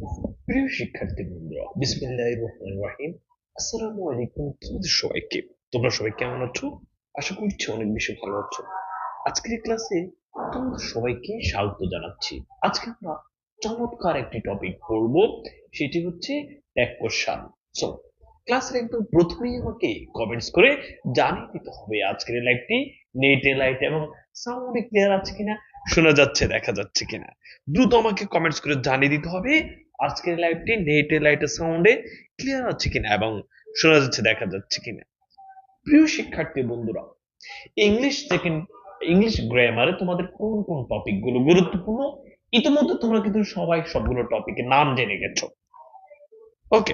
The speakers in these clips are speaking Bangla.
প্রিয় শিক্ষার্থী বন্ধুরা, বিসমিল্লাহির রহমানির রহিম। আসসালামু আলাইকুম তোমাদের সবাইকে। তোমরা সবাই কেমন আছো? আশা করছি অনেক বেশি ভালো আছো। আজকের এই ক্লাসে তোমাদের সবাইকে স্বাগত জানাচ্ছি। আজকে আমরা চমৎকার একটি টপিক পড়ব, সেটি হচ্ছে ট্যাগ কোশ্চেন। সো ক্লাসের একদম প্রথমেই আমাকে কমেন্টস করে জানিয়ে দিতে হবে আজকের এই লাইভটি নেটে লাইট এবং সাউন্ডে ক্লিয়ার আছে কিনা, শোনা যাচ্ছে দেখা যাচ্ছে কিনা। দ্রুত আমাকে কমেন্টস করে জানিয়ে দিতে হবে আজকের লাইভটি নেটে লাইটে সাউন্ডে ক্লিয়ার আছে কিনা এবং শোনা যাচ্ছে দেখা যাচ্ছে কিনা। প্রিয় শিক্ষার্থী বন্ধুরা, ইংলিশ সেকেন্ড ইংলিশ গ্রামারে তোমাদের কোন কোন টপিক গুলো গুরুত্বপূর্ণ, ইতিমধ্যে তোমরা কিন্তু সবাই সবগুলো টপিকের নাম জেনে গেছো। ওকে,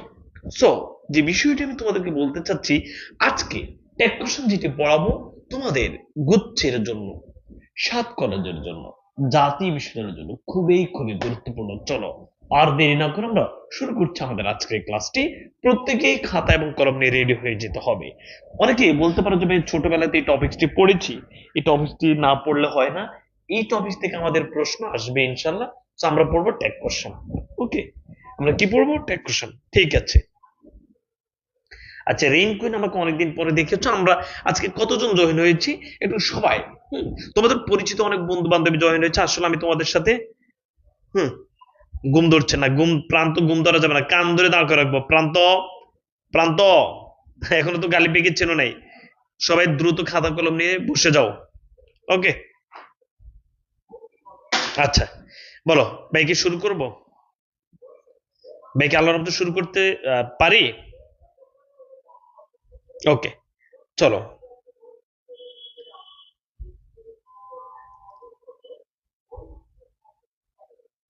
সো যে বিষয়টি আমি তোমাদেরকে বলতে চাচ্ছি, আজকে টেক কোশ্চেন যেটি পড়াবো তোমাদের গুচ্ছের জন্য, সাত কলেজের জন্য, জাতীয় বিশ্ববিদ্যালয়ের জন্য খুবই খুবই গুরুত্বপূর্ণ। চলো আর দেরি না করে আমরা শুরু করছি আমাদের আজকের ক্লাসটি। প্রত্যেকেই খাতা এবং কলম নিয়ে রেডি হয়ে যেতে হবে। অনেকেই বলতে পারো যে ভাই ছোটবেলাতে এই টপিকটি পড়েছি, এই টপিকটি না পড়লে হয় না। এই টপিক থেকে আমাদের প্রশ্ন আসবে ইনশাল্লাহ। তো আমরা পড়বো ট্যাগ কোশ্চেন। ওকে, আমরা কি পড়বো? Tag question. ঠিক আছে। আচ্ছা, রেইন কুইন আমাকে অনেকদিন পরে দেখেছো। আমরা আজকে কতজন জয়েন হয়েছি একটু সবাই, তোমাদের পরিচিত অনেক বন্ধু বান্ধবী জয়েন হয়েছে। আসলে আমি তোমাদের সাথে হুম ঘুম ধরছে না, প্রান্ত ঘুম ধরা যাবে না, কান ধরে দাঁড় করে রাখবো। প্রান্ত, প্রান্ত, এখনো তো গালি পেকে চেনো নাই। সবাই দ্রুত খাতা কলম নিয়ে বসে যাও। ওকে, আচ্ছা বলো, ভাইকে শুরু করব? ভাইকে আল্লাহর রহমতে শুরু করতে পারি? ওকে, চলো।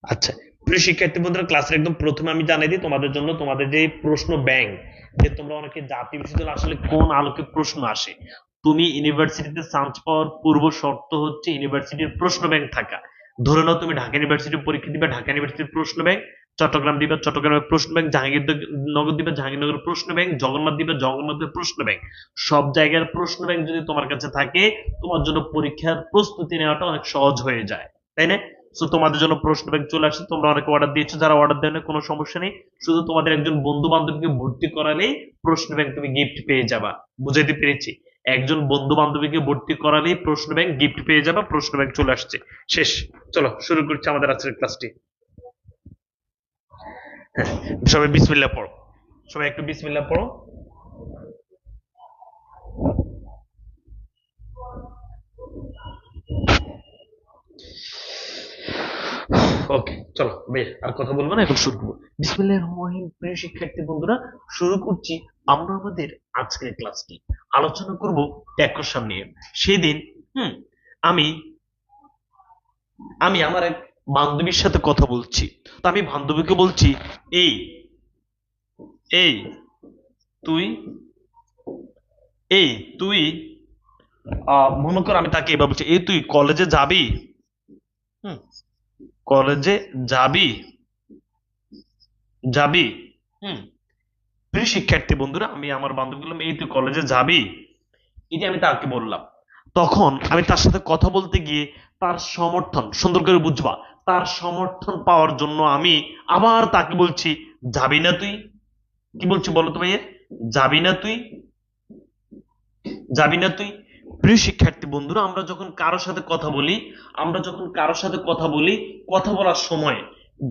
আচ্ছা, প্রিয় শিক্ষার্থী বন্ধুরা, ক্লাসের একদম প্রথমে আমি জানাই দিই তোমাদের জন্য, তোমাদের যে প্রশ্ন ব্যাংক, যে তোমরা অনেকে জাতীয় বিশ্ববিদ্যালয় আসলে কোন আলোকে প্রশ্ন আসে। তুমি ইউনিভার্সিটিতে চান্স পাওয়ার পূর্ব শর্ত হচ্ছে ইউনিভার্সিটির প্রশ্ন ব্যাংক থাকা। ধরে নাও তুমি ঢাকা ইউনিভার্সিটির পরীক্ষা দিবে, ঢাকা ইউনিভার্সিটির প্রশ্ন ব্যাংক। চট্টগ্রাম দিবে, চট্টগ্রামের প্রশ্ন ব্যাংক। জাহাঙ্গীরনগর দিবে, জাহাঙ্গীরনগরের প্রশ্ন ব্যাংক। জগন্নাথ দিবে, জগন্নাথের প্রশ্ন ব্যাংক। সব জায়গার প্রশ্ন ব্যাংক যদি তোমার কাছে থাকে, তোমার জন্য পরীক্ষার প্রস্তুতি নেওয়াটা অনেক সহজ হয়ে যায়, তাই না? সো তোমাদের জন্য প্রশ্ন ব্যাংক চলে আসছে। তোমরা অনেকে অর্ডার দিয়েছো, যারা অর্ডার দেয় না কোনো সমস্যা নেই। শুধু তোমাদের একজন বন্ধু বান্ধবীকে ভর্তি করালেই প্রশ্ন ব্যাংক তুমি গিফট পেয়ে যাবা। বুঝাইতে পেরেছি? একজন বন্ধু বান্ধবীকে ভর্তি করালেই প্রশ্ন ব্যাংক গিফট পেয়ে যাবা। প্রশ্ন ব্যাংক চলে আসছে। শেষ। চলো শুরু করছি আমাদের আজকের ক্লাসটি। হ্যাঁ, সবাই বিসমিল্লাহ পড়ো। সবাই একটু বিসমিল্লাহ পড়ো। ওকে, চলো বেশ আর কথা বলবো না, এখন শুরু করবো। বিসমিল্লাহির রহমানির রহিম। প্রিয় শিক্ষার্থী বন্ধুরা, শুরু করছি আমরা আমাদের আজকের ক্লাসটি। আলোচনা করব ট্যাক্সন নিয়ে। সেদিন হুম আমি আমি আমার এক বান্ধবীর সাথে কথা বলছি। তো আমি বান্ধবীকে বলছি, এই এই তুই এই তুই মনে কর আমি তাকে এবার বলছি, এই তুই কলেজে যাবি? হুম কলেজে যাবি? যাবি? হুম প্রিয় শিক্ষার্থী বন্ধুরা, আমি আমার বান্ধবী বললাম, এই তুই কলেজে যাবি? এই যে আমি তাকে বললাম, তখন আমি তার সাথে কথা বলতে গিয়ে তার সমর্থন, সুন্দর করে বুঝবা, তার সমর্থন পাওয়ার জন্য আমি আবার তাকে বলছি, যাবি না তুই? কি বলছি বলো তো ভাইয়া? যাবি না তুই? যাবি না তুই? প্রিয় শিক্ষার্থী বন্ধুরা, আমরা যখন কারোর সাথে কথা বলি, কথা বলার সময়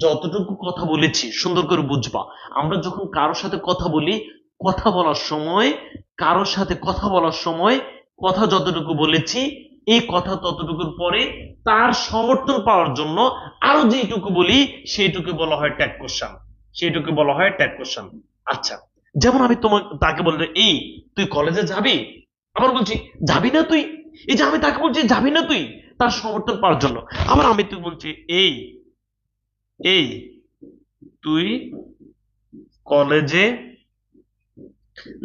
যতটুকু কথা বলেছি সুন্দর করে বুঝবা। আমরা যখন কারোর সাথে কথা বলি, কথা বলার সময় কারোর সাথে কথা বলার সময় কথা যতটুকু বলেছি, এই কথা ততটুকুর পরে তার সমর্থন পাওয়ার জন্য আরো যেটুকু বলি, সেইটুকু বলা হয় ট্যাগ কোশ্চেন। সেইটুকু বলা হয় ট্যাগ কোশ্চেন। আচ্ছা, যেমন আমি তাকে বললে, এই তুই কলেজে যাবি? আবার বলছি, যাবি না তুই? এই যে আমি তাকে বলছি যাবি না তুই, তার সমর্থন পাওয়ার জন্য। আবার আমি তুই বলছি, এই এই তুই কলেজে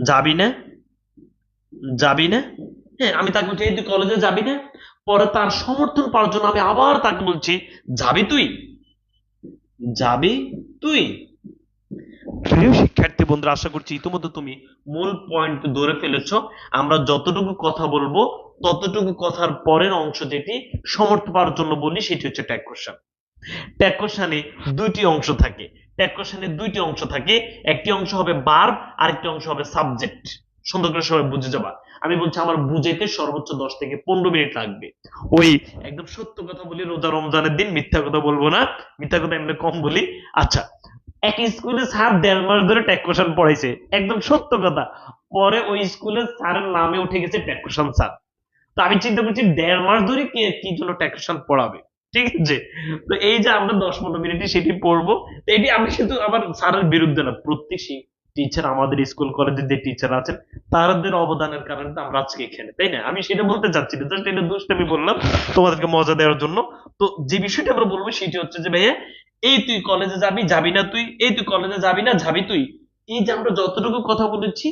যাবি না? যাবি না? হ্যাঁ, আমি তাকে বলছি, এই তুই কলেজে যাবি না? পরে তার সমর্থন পাওয়ার জন্য আমি আবার তাকে বলছি, যাবি তুই? যাবি তুই? প্রিয় শিক্ষার্থী বন্ধুরা, আশা করছি ইতিমধ্যে তুমি মূল পয়েন্ট ধরে ফেলেছো। আমরা যতটুকু কথা বলবো, ততটুকু কথার পরের অংশ যেটি সমর্থন পাওয়ার জন্য বলি, সেটি হচ্ছে ট্যাগ কোশ্চেন। ট্যাগ কোশ্চেনে দুইটি অংশ থাকে। ট্যাগ কোশ্চেনে দুইটি অংশ থাকে, একটি অংশ হবে ভার্ব, আরেকটি অংশ হবে সাবজেক্ট। সুন্দর করে সবাই বুঝে যাবা। আমি বলছি আমার বুঝাইতে সর্বোচ্চ 10 থেকে 15 মিনিট লাগবে। ওই একদম সত্য কথা বলি, রোজা রমজানের দিন মিথ্যা কথা বলবো না, মিথ্যা কথা এমনি কম বলি। আচ্ছা, এক স্কুলে স্যার 1.5 মাস ধরে ট্যাগ কোশ্চেন পড়াইছে, একদম সত্য কথা। পরে ওই স্কুলের স্যারের নামে উঠে গেছে ট্যাগ কোশ্চেন স্যার। তো আমি চিন্তা করছি 1.5 মাস ধরে কে কি জন্য ট্যাগ কোশ্চেন পড়াবে, ঠিক আছে? তো এই যে আমরা 10-15 মিনিটে সেটি পড়বো। তো এটি আমি কিন্তু আবার স্যারের বিরুদ্ধে না, প্রত্যেক টিচার, আমাদের স্কুল কলেজের যে টিচার আছেন তাদের অবদানের কারণে তো আমরা আজকে এখানে, তাই না? আমি সেটা বলতে চাচ্ছি না, জাস্ট এটা দুষ্টামি বললাম তোমাদেরকে মজা দেওয়ার জন্য। তো যে বিষয়টা আমরা বলবো সেটি হচ্ছে যে ভাইয়া, এই তুই কলেজে যাবি যাবি না তুই, এই তুই কলেজে যাবি না যাবি তুই, এই যে আমরা যতটুকু কথা বলেছি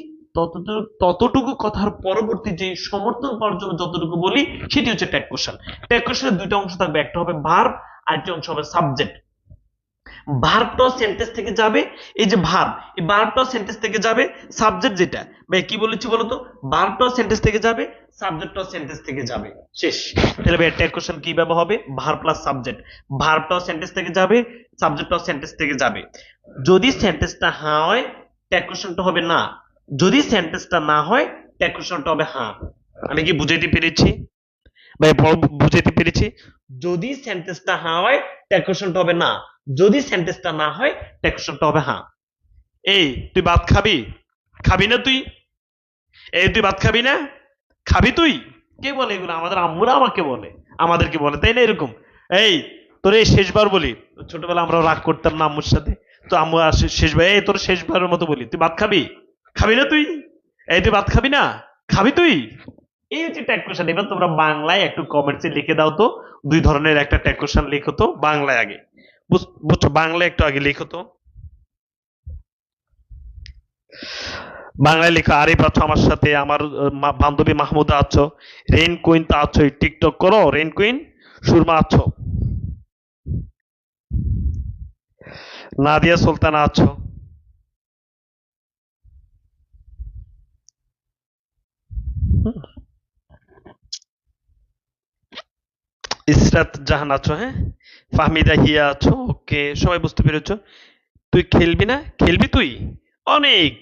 ততটুকু কথার পরবর্তী যে সমর্থন পাওয়ার জন্য যতটুকু বলি সেটি হচ্ছে ট্যাগ কোশ্চেন। ট্যাগ কোশ্চেনের দুইটা অংশ থাকবে, একটা হবে ভার্ব, আরেকটি অংশ হবে সাবজেক্ট। ভার্বটাও সেন্টেন্স থেকে যাবে, এই যে ভার্ব, এই ভার্বটাও সেন্টেন্স থেকে যাবে। সাবজেক্ট যেটা ভাই কি বলেছি বলতো, ভার্বটাও সেন্টেন্স থেকে যাবে, সাবজেক্টটাও সেন্টেন্স থেকে যাবে, শেষ। তাহলে ভাই ট্যাগ কোশ্চেন কিভাবে হবে, ভার্ব প্লাস সাবজেক্ট। ভার্বটাও সেন্টেন্স থেকে যাবে, সাবজেক্টটাও সেন্টেন্স থেকে যাবে। যদি সেন্টেন্সটা হ্যাঁ হয়, ট্যাগ কোশ্চেনটা হবে না। যদি সেন্টেন্সটা না হয়, ট্যাগ কোশ্চেনটা হবে হ্যাঁ। আমি কি বুঝাইতে পেরেছি ভাই, বুঝাইতে পেরেছি? যদি সেন্টেন্সটা হ্যাঁ হয়, ট্যাগ কোশ্চেনটা হবে না। যদি সেন্টেন্সটা না হয়, ট্যাগ কোশ্চেনটা হবে হ্যাঁ। এই তুই ভাত খাবি, খাবি না তুই? এই তুই ভাত খাবি না, খাবি তুই? কে বলে এগুলো? আমাদের আম্মুরা আমাকে বলে, আমাদেরকে বলে, তাই না? এরকম, এই তোর এই শেষবার বলি। ছোটবেলা আমরা রাগ করতাম না আম্মুর সাথে, তো আম্মু আসে শেষবার, এই তোর শেষবারের মতো বলি, তুই ভাত খাবি, খাবি না তুই? এই তুই ভাত খাবি না, খাবি তুই? এই হচ্ছে ট্যাগ কোশ্চেন। এবার তোমরা বাংলায় একটু কমেন্টসে লিখে দাও তো, দুই ধরনের একটা ট্যাগ কোশ্চেন লিখো তো বাংলায় আগে। বুঝছো, বাংলায় একটু আগে লিখো তো, বাংলায় লেখা। আরিফ আছো আমার সাথে, আমার বান্ধবী মাহমুদা আছো, রেন কুইন তো আছো, টিকটক করো রেন কুইন। সুরমা আছো, নাদিয়া সুলতানা আছো, ইসরাত জাহান আছো, হ্যাঁ, ফাহমিদা হিয়া আছো, ওকে, সবাই বুঝতে পেরেছো। তুই খেলবি না, খেলবি তুই? অনেক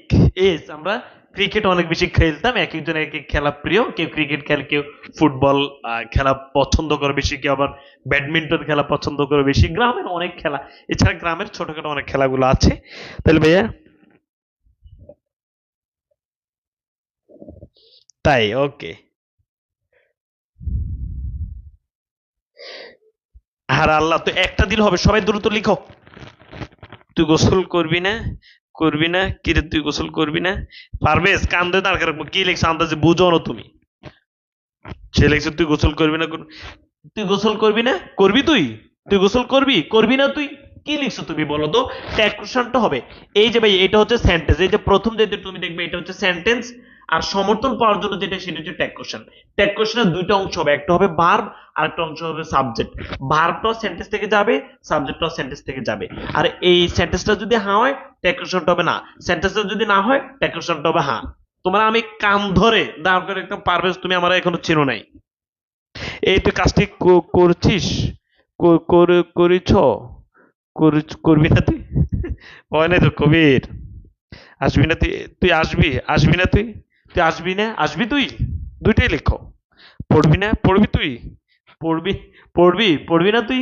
এস আমরা ক্রিকেট অনেক বেশি খেলতাম, এক একজনের এক এক খেলা প্রিয়, কেউ ক্রিকেট খেলে, কেউ ফুটবল খেলা পছন্দ করে বেশি, কেউ আবার ব্যাডমিন্টন খেলা পছন্দ করে বেশি। গ্রামের অনেক খেলা, এছাড়া গ্রামের ছোটখাটো অনেক খেলাগুলো আছে। তাহলে ভাইয়া, তাই, ওকে। আর আল্লাহ, তো একটা দিল হবে, সবাই দ্রুত লিখো। তুই গোসল করবি না, করবি না কি রে, তুই গোসল করবি না? পারভেজ কান্দে দাঁড় রাখবো, কি লিখছে আন্দাজে বুঝো না তুমি? সে লিখছে তুই গোসল করবি না, তুই গোসল করবি না, করবি তুই? তুই গোসল করবি, করবি না তুই? কি লিখছো তুমি বলো তো? ট্যাগ কোশ্চেনটা হবে এই যে ভাই, এটা হচ্ছে সেন্টেন্স, এই যে প্রথম যেটা তুমি দেখবে এটা হচ্ছে সেন্টেন্স, আর সমর্থন পাওয়ার জন্য যেটা সেটা হচ্ছে ট্যাগ কোশ্চেন। ট্যাগ কোশ্চেনের দুইটা অংশ হবে, একটা হবে ভার্ব, আর একটা অংশ হবে সাবজেক্ট। ভার্বটাও সেন্টেন্স থেকে যাবে, সাবজেক্টটাও সেন্টেন্স থেকে যাবে। আর এই সেন্টেন্সটা যদি হ্যাঁ হয়, ট্যাগ কোশ্চেনটা হবে না। সেন্টেন্সটা যদি না হয়, ট্যাগ কোশ্চেনটা হবে হ্যাঁ। তোমার আমি কান ধরে দাঁড় করে একদম পারভেজ, তুমি আমার এখনো চিনো নাই, এই তুই কাজটি করছিস, করিছ, করবি না তুই? হয় না তো কবির, আসবি না তুই? তুই আসবি, আসবি না তুই? তুই আসবি না, আসবি তুই? দুইটাই লেখো। পড়বি না, পড়বি তুই? পড়বি, পড়বি, পড়বি না তুই?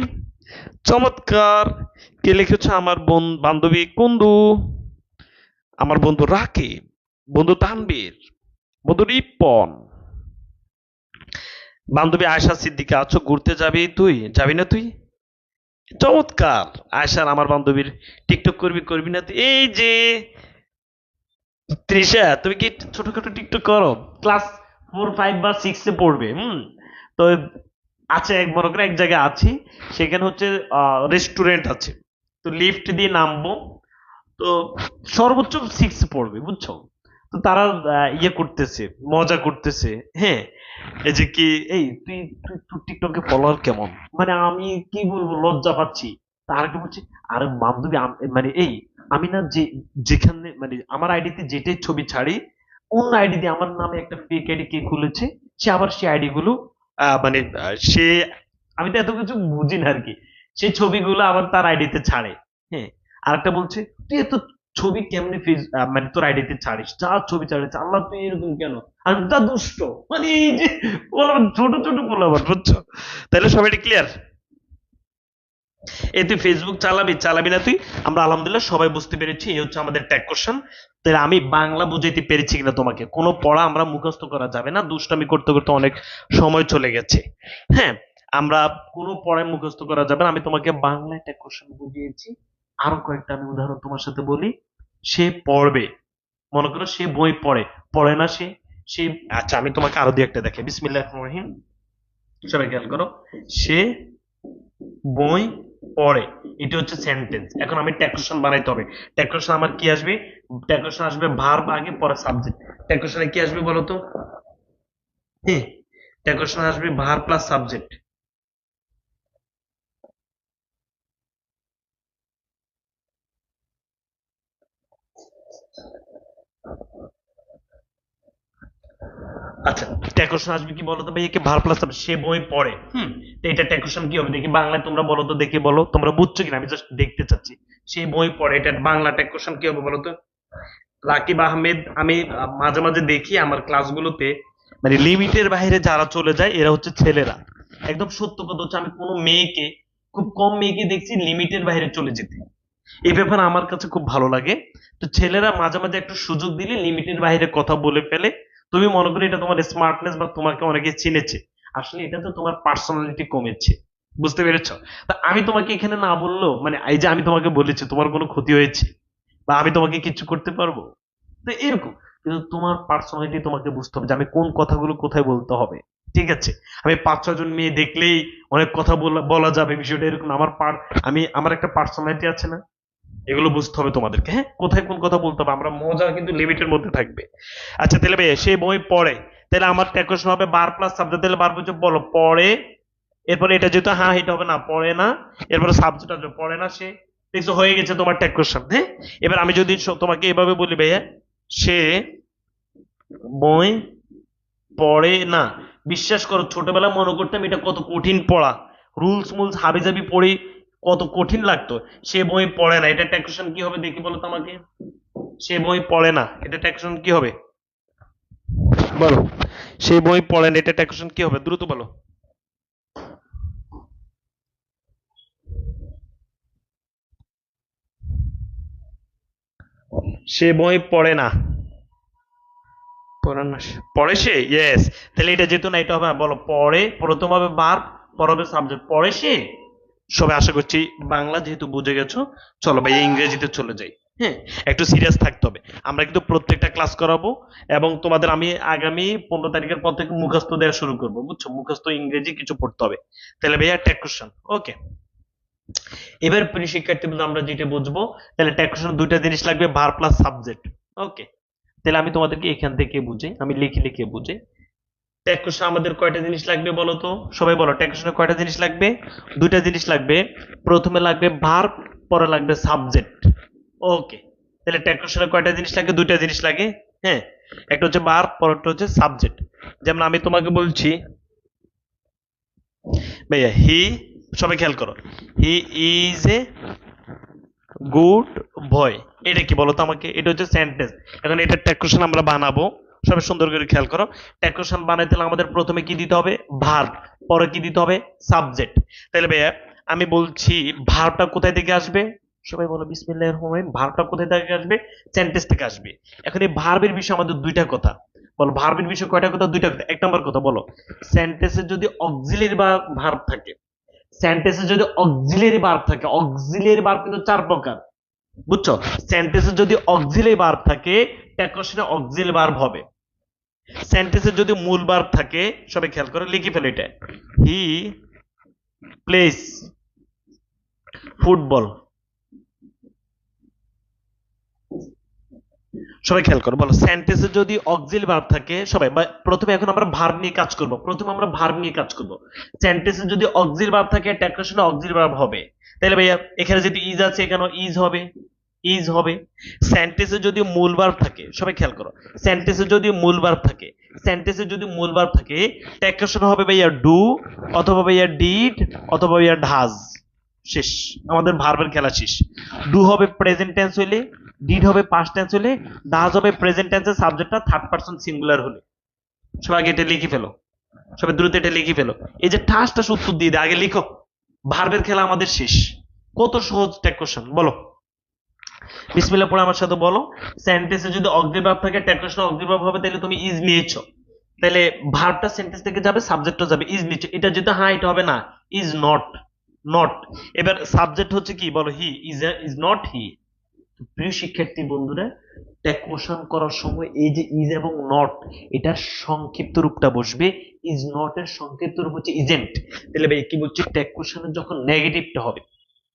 চমৎকার। কে লিখেছ? আমার বান্ধবী কুন্দু, আমার বন্ধু রাকিব, বন্ধু তানবীর, বন্ধু রিপন, বান্ধবী আয়শা সিদ্দিকা আছো, ঘুরতে যাবি তুই, যাবি না তুই? চমৎকার। আয়শার, আমার বান্ধবীর, টিকটক করবি, করবি না তুই? এই যে তৃষা, তুমি কি ছোটখাটো টিকটক করো? ক্লাস 4, 5 বা 6 এ পড়বে, তো আছে, এক মনে করে এক জায়গায় আছি, সেখানে হচ্ছে রেস্টুরেন্ট আছে, তো লিফট দিয়ে নামবো, তো সর্বোচ্চ 6 পড়বে, বুঝছো? তো তারা ইয়ে করতেছে, মজা করতেছে, হ্যাঁ। এই যে কি, এই তুই তুই তোর টিকটকে ফলোয়ার কেমন, মানে আমি কি বলবো, লজ্জা পাচ্ছি। তারকে বলছি, আরে বান্ধবী, মানে এই আমি না, যে যেখানে মানে আমার আইডিতে যেটাই ছবি ছাড়ি, অন্য আইডি দিয়ে আমার নামে একটা ফেক আইডি কে খুলেছে, সে আবার সে আইডি গুলো মানে সে, আমি তো এত কিছু বুঝি না আর কি, সেই ছবিগুলো আবার তার আইডিতে ছাড়ে। হ্যাঁ, আরেকটা বলছে তুই এত ছবি কেমনে মানে তোর আইডিতে ছাড়িস, যা ছবি ছাড়িস, আল্লাহ তুই এরকম কেন, আর তা দুষ্ট। মানে এই যে ছোট ছোট পোলাপান, বুঝছো? তাহলে সবাই ক্লিয়ার? এই তুই ফেসবুক চালাবি চালাবি না তুই, আমরা আলহামদুলিল্লাহ সবাই বুঝতে পেরেছি। এই হচ্ছে আমাদের ট্যাগ কোশ্চেন। তাহলে আমি বাংলা বুঝাইতে পেরেছি কিনা তোমাকে? কোনো পড়া আমরা মুখস্থ করা যাবে না, দুষ্টামি করতে করতে অনেক সময় চলে গেছে। হ্যাঁ, আমরা কোনো পড়ায় মুখস্থ করা যাবে না। আমি তোমাকে বাংলায় ট্যাগ কোশ্চেন বুঝিয়েছি। আরো কয়েকটা আমি উদাহরণ তোমার সাথে বলি। সে পড়বে, মনে করো সে বই পড়ে, পড়ে না সে, সে, আচ্ছা আমি তোমাকে আরো দিয়ে একটা দেখে, বিসমিল্লাহির রহমানির রহিম, সবাই খেয়াল করো। সে বই পড়ে, এটা হচ্ছে সেন্টেন্স। এখন আমি ট্যাক্সন বানাইতে হবে। ট্যাক্সন আমার কি আসবে? ট্যাক্সন আসবে ভার্ব আগে, পরে সাবজেক্ট। ট্যাক্সনে কি আসবে বলো তো? হ্যাঁ, ট্যাক্সন আসবে ভার্ব প্লাস সাবজেক্ট। আচ্ছা, ট্যাক্সন আসবে কি বলো তো ভাই? একে ভার্ব প্লাস সাবজেক্ট, সে বই পড়ে। তো এটা ট্যাক্সন কি হবে দেখি বাংলায়, তোমরা বলো তো, দেখে বলো তোমরা বুঝছো কিনা, আমি জাস্ট দেখতে চাচ্ছি। সে বই পড়ে, এটা বাংলা ট্যাক্সন কি হবে বলো তো? রাকিব আহমেদ, আমি মাঝে মাঝে দেখি আমার ক্লাসগুলোতে, মানে লিমিটের বাইরে যারা চলে যায় এরা হচ্ছে ছেলেরা। একদম সত্য কথা হচ্ছে, আমি কোনো মেয়েকে, খুব কম মেয়েকে দেখছি লিমিটের বাইরে চলে যেতে। এই ব্যাপারে আমার কাছে খুব ভালো লাগে। তো ছেলেরা মাঝে মাঝে একটু সুযোগ দিলে লিমিটের বাইরে কথা বলে ফেলে। তুমি মনে করো এটা তোমার স্মার্টনেস বা তোমাকে অনেকে চিনেছে, আসলে এটা তো তোমার পার্সোনালিটি কমেছে। বুঝতে পেরেছো? তা আমি তোমাকে এখানে না বললো মানে এই যে আমি তোমাকে বলেছি তোমার কোনো ক্ষতি হয়েছে বা আমি তোমাকে কিছু করতে পারবো? তো এরকম, কিন্তু তোমার পার্সোনালিটি তোমাকে বুঝতে হবে যে আমি কোন কথাগুলো কোথায় বলতে হবে। ঠিক আছে? আমি 5-6 জন মেয়ে দেখলেই অনেক কথা বলা বলা যাবে, বিষয়টা এরকম না। আমি আমার একটা পার্সোনালিটি আছে না, এগুলো বুঝতে হবে তোমাদেরকে। হ্যাঁ, কোথায় কোন কথা বলতে হবে, আমরা মজা কিন্তু লিমিটের মধ্যে থাকবে। আচ্ছা তাহলে ভাই সে বই পড়ে, তাহলে আমার ট্যাকশন হবে বার প্লাস সাবজেক্ট। তাহলে বার হচ্ছে বলো পড়ে, এরপরে এটা যেহেতু হ্যাঁ এটা হবে না, পড়ে না, এরপরে সাবজেক্ট আসবে পড়ে না সে। দেখছো হয়ে গেছে তোমার ট্যাগ কোশ্চেন। হ্যাঁ, এবার আমি যদি তোমাকে এভাবে বলি ভাইয়া, সে বই পড়ে না, বিশ্বাস করো ছোটবেলা মনে করতাম এটা কত কঠিন পড়া, রুলস মুলস হাবিজাবি পড়ি, কত কঠিন লাগতো। সে বই পড়ে না, এটা ট্যাগ কোশ্চেন কি হবে দেখি বলো তো আমাকে? সে বই পড়ে না, এটা ট্যাগ কোশ্চেন কি হবে বলো? সে বই পড়ে না, এটা ট্যাগ কোশ্চেন কি হবে দ্রুত বলো? সে বই পড়ে না, পড়ে না পড়ে সে, ইয়েস। তাহলে এটা যেহেতু না, এটা হবে বলো পড়ে, প্রথম হবে ভার্ব, পর হবে সাবজেক্ট, পড়ে সে। সবাই আশা করছি বাংলা যেহেতু বুঝে গেছো, চলো ভাই ইংরেজিতে চলে যাই। হ্যাঁ, একটু সিরিয়াস থাকতে হবে। আমরা কিন্তু প্রত্যেকটা ক্লাস করাবো, এবং তোমাদের আমি আগামী 15 তারিখের পর থেকে মুখস্থ দেওয়া শুরু করবো, বুঝছো? মুখস্থ ইংরেজি কিছু পড়তে হবে। তাহলে ভাইয়া টেক কোশ্চেন, ওকে। এবার প্রিয় শিক্ষার্থী বন্ধু, আমরা যেটা বুঝবো, তাহলে টেক কোশ্চেন দুইটা জিনিস লাগবে, ভার্ব প্লাস সাবজেক্ট। ওকে, তাহলে আমি তোমাদেরকে এখান থেকে বুঝে, আমি লিখে লিখে বুঝে। ট্যাগ কোশ্চেন আমাদের কয়টা জিনিস লাগবে বলো তো? সবাই বলো, ট্যাগ কোশ্চেনে কয়টা জিনিস লাগবে? দুইটা জিনিস লাগবে। প্রথমে লাগবে ভার্ব, পরে লাগবে সাবজেক্ট। ওকে, তাহলে ট্যাগ কোশ্চেনে কয়টা জিনিস লাগে? দুইটা জিনিস লাগে। হ্যাঁ, একটা হচ্ছে ভার্ব, পরেরটা হচ্ছে সাবজেক্ট। যেমন আমি তোমাকে বলছি ভাইয়া হি, সবাই খেয়াল করো, he is a good boy, এটা কি বলতো আমাকে? এটা হচ্ছে সেন্টেন্স। এখন এটা ট্যাগ কোশ্চেন আমরা বানাবো, সবাই সুন্দর করে খেয়াল করো। ট্যাগ কোশ্চেন বানাইতে হলে আমাদের প্রথমে কি দিতে হবে? ভার্ব, পরে কি দিতে হবে? সাবজেক্ট। তাহলে ভাইয়া আমি বলছি ভার্বটা কোথায় থেকে আসবে? সবাই বলো বিসমিল্লাহির রহমানির রহিম। ভার্বটা কোথায় থেকে আসবে? সেন্টেন্স থেকে আসবে। এখন এই ভার্বের বিষয়ে আমাদের দুইটা কথা বলো। ভার্বের বিষয়ে কয়টা কথা? দুইটা কথা। এক নম্বর কথা বলো, সেন্টেন্সে যদি অক্সিলারি বা ভার্ব থাকে, সেন্টেন্সে যদি অক্সিলারি ভার্ব থাকে, অক্সিলারি ভার্ব কিন্তু 4 প্রকার, বুঝছো? সেন্টেন্সে যদি অক্সিলারি ভার্ব থাকে, ট্যাগ কোশ্চেনে অক্সিলারি ভার্ব হবে। সেন্টেন্সে যদি মূল ভার্ব থাকে, সবাই খেয়াল করে লিখে ফেলো এটা, হি প্লেস ফুটবল। সবাই খেয়াল করো, বলো সেন্টেন্সে যদি অক্সিলারি ভার্ব থাকে, সবাই প্রথমে এখন আমরা ভার্ব নিয়ে কাজ করব, প্রথমে আমরা ভার্ব নিয়ে কাজ করব। সেন্টেন্সে যদি অক্সিলারি ভার্ব থাকে, ট্যাগ কোশ্চেনে অক্সিলারি ভার্ব হবে। তাহলে ভাইয়া এখানে যেহেতু ইজ আছে, এখানে ইজ হবে, ইজ হবে। সেন্টেন্সে যদি মূল ভার্ব থাকে, সবাই খেয়াল করো, সেন্টেন্সে যদি মূল ভার্ব থাকে, সেন্টেন্সে যদি মূল ভার্ব থাকে, ট্যাগ কোশ্চেন হবে ভাইয়া ডু, অথবা ভাইয়া ডিড, অথবা ভাইয়া ডাজ। শেষ, আমাদের ভার্বের খেলা শেষ। ডু হবে প্রেজেন্ট টেন্স হইলে, ডিড হবে পাস্ট টেন্স হলে, ডাজ হবে প্রেজেন্ট টেন্সের সাবজেক্টটা থার্ড পারসন সিঙ্গুলার হলে। সবাই আগে এটা লিখে ফেলো, সবাই দ্রুত এটা লিখে ফেলো। এই যে ঠাসটা উত্তর দিয়ে দেয়, আগে লিখো। ভার্বের খেলা আমাদের শেষ। কত সহজ ট্যাগ কোশ্চেন, বলো বিসমিল্লাহ পড়ে আমার সাথে বলো। সেন্টেন্সে যদি অক্সিলারি ভার্ব থাকে, ট্যাগ কোশ্চেন অক্সিলারি ভার্ব হবে, তাহলে তুমি ইজ নিয়েছো, তাহলে ভার্বটা সেন্টেন্স থেকে যাবে, সাবজেক্টটা যাবে, ইজ নিচে। এটা যেটা হ্যাঁ, এটা হবে না, ইজ নট, নট। এবার সাবজেক্ট হচ্ছে কি বলো, হি, ইজ নট হি। প্রিয় শিক্ষার্থী বন্ধুরা, ট্যাগ কোশ্চেন করার সময় এই যে ইজ এবং নট, এটার সংক্ষিপ্ত রূপটা বসবে। ইজ নট এর সংক্ষিপ্ত রূপ হচ্ছে ইজেন্ট। তাহলে ভাই কি বলছি, ট্যাগ কোশ্চেনের যখন নেগেটিভটা হবে,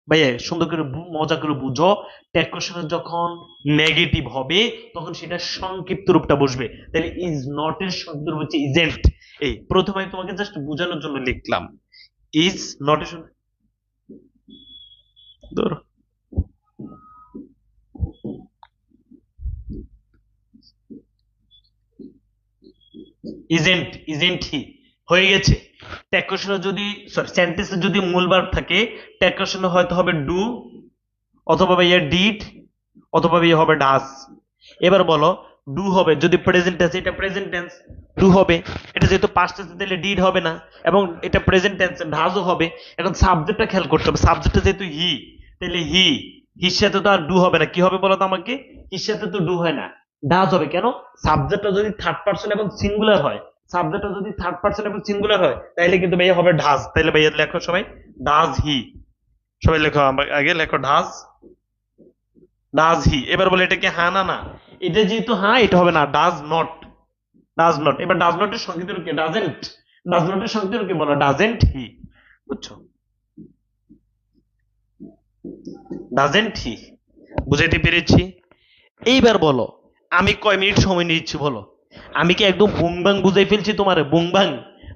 ভাইয়া সুন্দর করে মজা করে বুঝো, ট্যাগ কোশ্চেনের যখন নেগেটিভ হবে তখন সেটা সংক্ষিপ্ত রূপটা বসবে। তাহলে ইজ নট এর সংক্ষিপ্ত রূপ হচ্ছে ইজেন্ট। এই প্রথমে আমি তোমাকে জাস্ট বোঝানোর জন্য লিখলাম ইজ নট এর ধরো ইজেন্ট, ইজেন্ট হি হয়ে গেছে। ট্যাগ কোশ্চেনে যদি সেন্টেন্সে যদি মূল ভার্ব থাকে, ট্যাগ কোশ্চেনে হয়তো হবে ডু, অথবা ভাইয়া ডিড, অথবা ভাইয়া হবে ডাজ। এবার বলো, ডু হবে যদি প্রেজেন্ট টেন্স, এটা প্রেজেন্ট টেন্স, ডু হবে। এটা যেহেতু পাস্ট টেন্স, তাহলে ডিড হবে না, এবং এটা প্রেজেন্ট টেন্স, ডাজও হবে। এখন সাবজেক্টটা খেয়াল করতে হবে, সাবজেক্টটা যেহেতু হি, তাহলে হির সাথে তো আর ডু হবে না। কি হবে বলো তো আমাকে, হির সাথে তো ডু হয় না, ডাজ হবে। কেন, সাবজেক্টটা যদি থার্ড পারসন এবং সিঙ্গুলার হয়, সাবজেক্টটা যদি থার্ড পারসন এবং সিঙ্গুলার হয়, তাহলে কিন্তু ভাইয়া হবে ডাজ। তাহলে ভাইয়া লেখো সবাই ডাজ হি, সবাই লেখো, আগে লেখো ডাজ, ডাজ হি। এবার বলে এটা কি হ্যাঁ না না, এটা যেহেতু হ্যাঁ, এটা হবে না, ডাজ নট, ডাজ নট। এবার ডাজ নট এর সংক্ষিপ্ত রূপ কি, ডাজেন্ট। ডাজ নট এর সংক্ষিপ্ত রূপ কি বলো, ডাজেন্ট হি। বুঝছো, ডাজেন্ট হি, বুঝাইতে পেরেছি। এইবার বলো, আমি কয় মিনিট সময় নিচ্ছি বলো, আমি কি একদম বুংবাং বুঝাই ফেলছি তোমার, বুংবাং?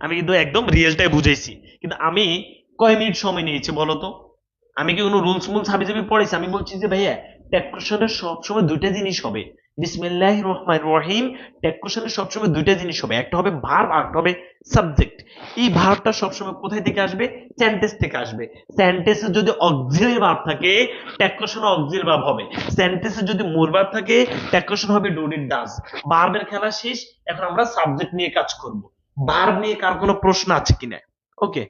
আমি কিন্তু একদম রিয়েলটাই বুঝাইছি, কিন্তু আমি কয় মিনিট সময় নিয়েছি বলো তো? আমি কি কোনো রুলস মুলস হাবি জাবি পড়েছি? আমি বলছি যে ভাইয়া, ট্যাগ কোশ্চেনের সবসময় দুইটা জিনিস হবে। বিসমিল্লাহির রহমানির রহিম, ট্যাগ কোশ্চেনের সবসময় দুইটা জিনিস হবে, একটা হবে ভার্ব আর একটা হবে সাবজেক্ট। এই ভার্বটা সবসময় কোথায় থেকে আসবে, সেন্টেন্স থেকে আসবে। সেন্টেন্সে যদি অক্সিলারি ভার্ব থাকে, ট্যাগ কোশ্চেনে অক্সিলারি ভার্ব হবে। সেন্টেন্সে যদি মূল ভার্ব থাকে, ট্যাগ কোশ্চেন হবে ডু ডিড ডাজ। ভার্বের খেলা শেষ, এখন আমরা সাবজেক্ট নিয়ে কাজ করব। ভার্ব নিয়ে কার কোনো প্রশ্ন আছে কিনা? ওকে,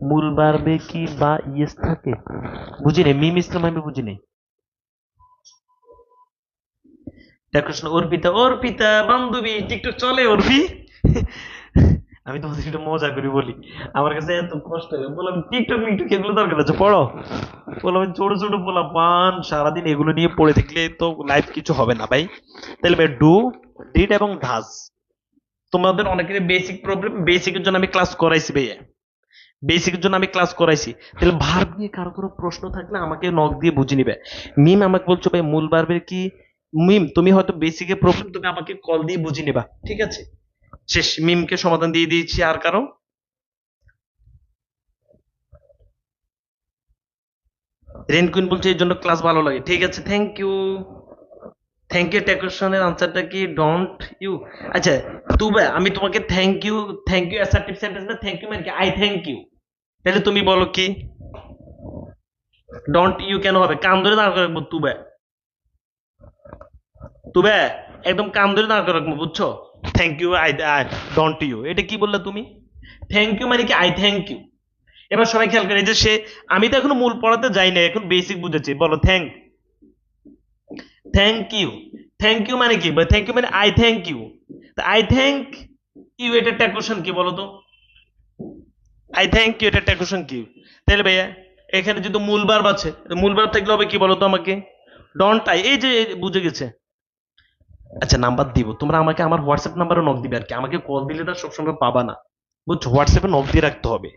মূল ভার্বে কি বা ইয়েস থাকে? বুঝি নাই, মিম ইসলাম আমি বুঝি নাই। দেখো অর্পিতা, অর্পিতা বান্ধবী টিকটক চলে অর্পি? আমি তোমাদের একটু মজা করে বলি, আমার কাছে এত কষ্ট হয়, বললাম টিকটক মিকটক এগুলো দরকার আছে, পড়ো। বললাম ছোট ছোট বললাম পান সারাদিন এগুলো নিয়ে পড়ে থাকলে তো লাইফ কিছু হবে না ভাই। তাহলে ভাই ডু ডিড এবং ডাজ, তোমাদের অনেকের বেসিক প্রবলেম, বেসিকের জন্য আমি ক্লাস করাইছি ভাইয়া, বেসিকের জন্য আমি ক্লাস করাইছি। তাহলে ভার্ব নিয়ে কারো কোনো প্রশ্ন থাকলে আমাকে নক দিয়ে বুঝে নিবে। মিম আমাকে বলছো ভাই মূল ভার্বের কি, মিম তুমি হয়তো বেসিকের প্রবলেম, তুমি আমাকে কল দিয়ে বুঝে নিবা, ঠিক আছে? শেষ, মিমকে সমাধান দিয়ে দিয়েছি। আর কারো? রেনকুইন বলছে এই জন্য ক্লাস ভালো লাগে, ঠিক আছে, thank you. Thank you tag কোশ্চেনের আনসারটা কি, ডোন্ট ইউ। আচ্ছা তুমি, আমি তোমাকে thank you, thank you assertive sentence না, থ্যাংক ইউ মানে কি, আই থ্যাংক ইউ। তাহলে তুমি বলো কি, ডোন্ট ইউ কেন হবে? কান ধরে দাঁড় করে রাখবো, তুবে তুবে একদম কান ধরে দাঁড় করে রাখবো, বুঝছো? Thank you, I don't you, এটা কি বললে তুমি? থ্যাংক ইউ মানে কি, আই থ্যাংক ইউ। এবার সবাই খেয়াল করে, এই যে সে, আমি তো এখনো মূল পড়াতে যাই না, এখন বেসিক বুঝেছি। বলো thank, thank you. Thank you মানে কি, থ্যাংক ইউ মানে I thank you. I thank you এটা ট্যাগ কোশ্চেন কি বলো তো? আই থ্যাংক ইউ এটা ট্যাগ কোশ্চেন কি? তাহলে ভাইয়া এখানে যদি মূল ভার্ব আছে, মূল ভার্ব থাকলে হবে কি বলো তো আমাকে, ডন্ট আই। এই যে বুঝে গেছে। আচ্ছা নাম্বার দিব, তোমরা আমাকে আমার হোয়াটসঅ্যাপ নাম্বারে নক দিবে আর কি, আমাকে কল দিলে তো সবসময় পাবা না, বুঝছো? হোয়াটসঅ্যাপে নক দিয়ে রাখতে হবে।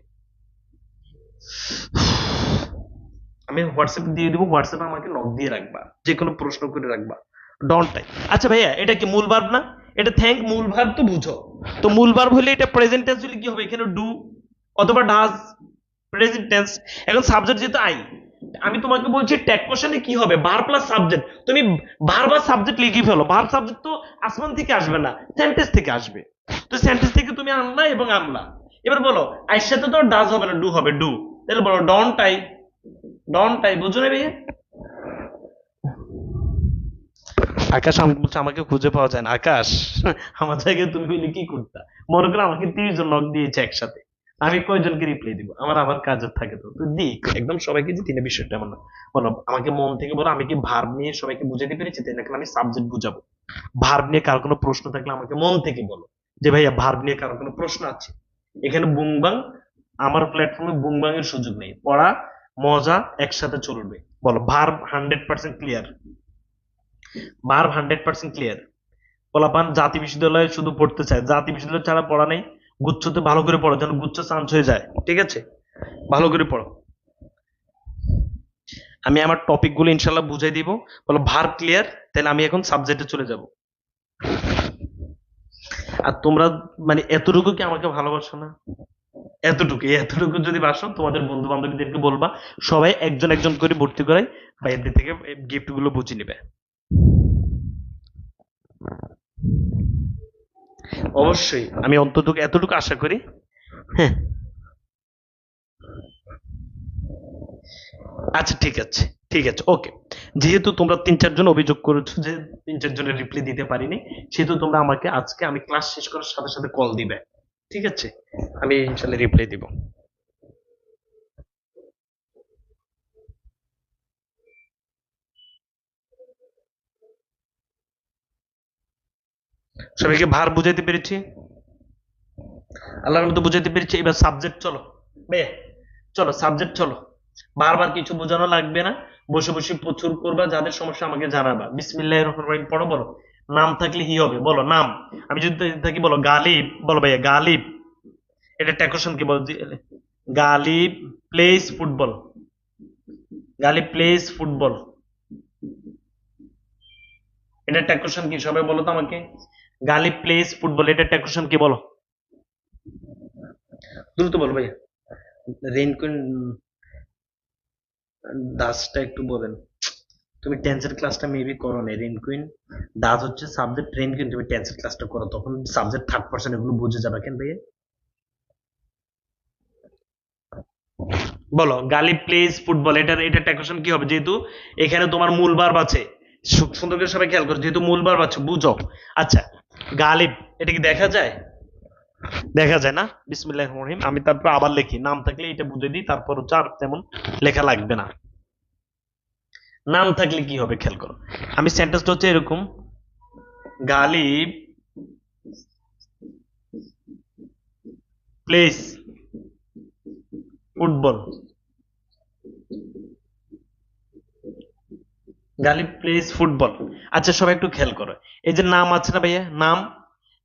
আমি হোয়াটসঅ্যাপ দিয়ে দিব, হোয়াটসঅ্যাপে আমাকে নক দিয়ে রাখবা, যে কোনো প্রশ্ন করে রাখবা, ডন্ট টাই। আচ্ছা ভাইয়া এটা কি মূল ভার্ব না? এটা থ্যাংক মূল ভার্ব তো, বুঝো তো। মূল ভার্ব হলে এটা প্রেজেন্ট টেন্স হলে কি হবে, এখানে ডু অথবা ডাজ, প্রেজেন্ট টেন্স। এখন সাবজেক্ট যেহেতু আই, আমি তোমাকে বলছি ট্যাগ কোশ্চেনে কি হবে, ভার প্লাস সাবজেক্ট, তুমি ভার বা সাবজেক্ট লিখে ফেলো। ভার সাবজেক্ট তো আসমান থেকে আসবে না, সেন্টেন্স থেকে আসবে। তো সেন্টেন্স থেকে তুমি আনলা এবং আনলা। এবার বলো আইর সাথে তো ডাজ হবে না, ডু হবে, ডু। তাহলে বলো ডন্ট আই, ডন্ট আই, বুঝো না ভাইয়া? আকাশ আমাকে বলছে আমাকে খুঁজে পাওয়া যায় না। আকাশ, আমার জায়গায় তুমি হইলে কি করতা? মনে করো আমাকে 30 জন নক দিয়েছে একসাথে, আমি কয়জনকে রিপ্লাই দিব? আমার আবার কাজের থাকে, তো তুই দিক একদম সবাইকে দিতি না, বিষয়টা এমন না। বলো আমাকে মন থেকে বলো, আমি কি ভার্ব নিয়ে সবাইকে বুঝাতে পেরেছি, তাই নাকি আমি সাবজেক্ট বুঝাবো? ভার্ব নিয়ে কার কোনো প্রশ্ন থাকলে আমাকে মন থেকে বলো যে ভাইয়া ভার্ব নিয়ে কারো কোনো প্রশ্ন আছে। এখানে বুংবাং, আমার প্ল্যাটফর্মে বুংবাং এর সুযোগ নেই, পড়া মজা একসাথে চলবে। বলো ভার্ব 100% ক্লিয়ার, ভার্ব 100% ক্লিয়ার। পোলাপান জাতি বিশ্ববিদ্যালয়ে শুধু পড়তে চায়, জাতি বিশ্ববিদ্যালয় ছাড়া পড়া নেই। গুচ্ছতে ভালো করে পড়ো, যেন গুচ্ছ চান্স হয়ে যায়, ঠিক আছে? ভালো করে পড়ো। আমি আমার টপিক গুলো ইনশাল্লাহ বুঝাই দিব। বলো ভার্ব ক্লিয়ার, তাহলে আমি এখন সাবজেক্টে চলে যাব। আর তোমরা মানে এতটুকু কি আমাকে ভালোবাসো না? এতটুকু, এতটুকু যদি বাসো তোমাদের বন্ধু বান্ধবীদেরকে বলবা সবাই একজন একজন করে ভর্তি করাই, বাইরে থেকে গিফট গুলো বুঝে নিবে। অবশ্যই আমি অন্তত এতটুকু আশা করি। হ্যাঁ, আচ্ছা ঠিক আছে, ঠিক আছে, ওকে। যেহেতু তোমরা 3-4 জন অভিযোগ করেছো যে 3-4 জনের রিপ্লাই দিতে পারিনি, সেহেতু তোমরা আমাকে আজকে আমি ক্লাস শেষ করার সাথে সাথে কল দিবে, ঠিক আছে? আমি ইনশাল্লাহ রিপ্লাই দিব। সবাইকে ভার বুঝাইতে পেরেছি, আল্লাহর মতো বুঝাইতে পেরেছি। এবার সাবজেক্ট চলো বে, চলো সাবজেক্ট চলো। বারবার কিছু বোঝানো লাগবে না, বসে বসে প্রচুর করবা, যাদের সমস্যা আমাকে জানাবা। বিসমিল্লাহির রহমানির রহিম পড়ো। বলো নাম থাকলে হি হবে, বলো নাম। আমি যদি থাকি বলো গালিব, বলো ভাইয়া গালিব। এটা ট্যাকোশন কি বল? Ghalib plays football, Ghalib plays football. এটা ট্যাকোশন কি সবাই বলো তো আমাকে? গালিব প্লেস ফুটবল, এটা ট্যাকোশন কি বলো? দ্রুত বলো ভাইয়া। রেনকুইন দাসটা একটু বলেন। তুমি টেন্সের ক্লাসটা মেবি করো না। রেনকুইন দাস হচ্ছে সাবজেক্ট, রেনকুইন তুমি টেন্সের ক্লাসটা করো, তখন সাবজেক্ট থার্ড পারসন এগুলো বুঝে যাবে। কেন ভাইয়া? বলো গালিব প্লেস ফুটবল, এটা ট্যাকোশন কি হবে? যেহেতু এখানে তোমার মূল ভার্ব আছে, সুন্দর করে সবাই খেয়াল করো, যেহেতু মূল ভার্ব আছে বুঝো। আচ্ছা গালিব, এটা কি দেখা যায়? দেখা যায় না। বিসমিল্লাহির রহমানির রহিম, আমি তারপর আবার লিখি, নাম থাকলে এটা বুঝে দিই, তারপর হচ্ছে আর তেমন লেখা লাগবে না। নাম থাকলে কি হবে খেয়াল করো। আমি সেন্টেন্সটা হচ্ছে এরকম, Galib plays football, Ghalib plays football. আচ্ছা সবাই একটু খেয়াল করো, এই যে নাম আছে না ভাইয়া, নাম।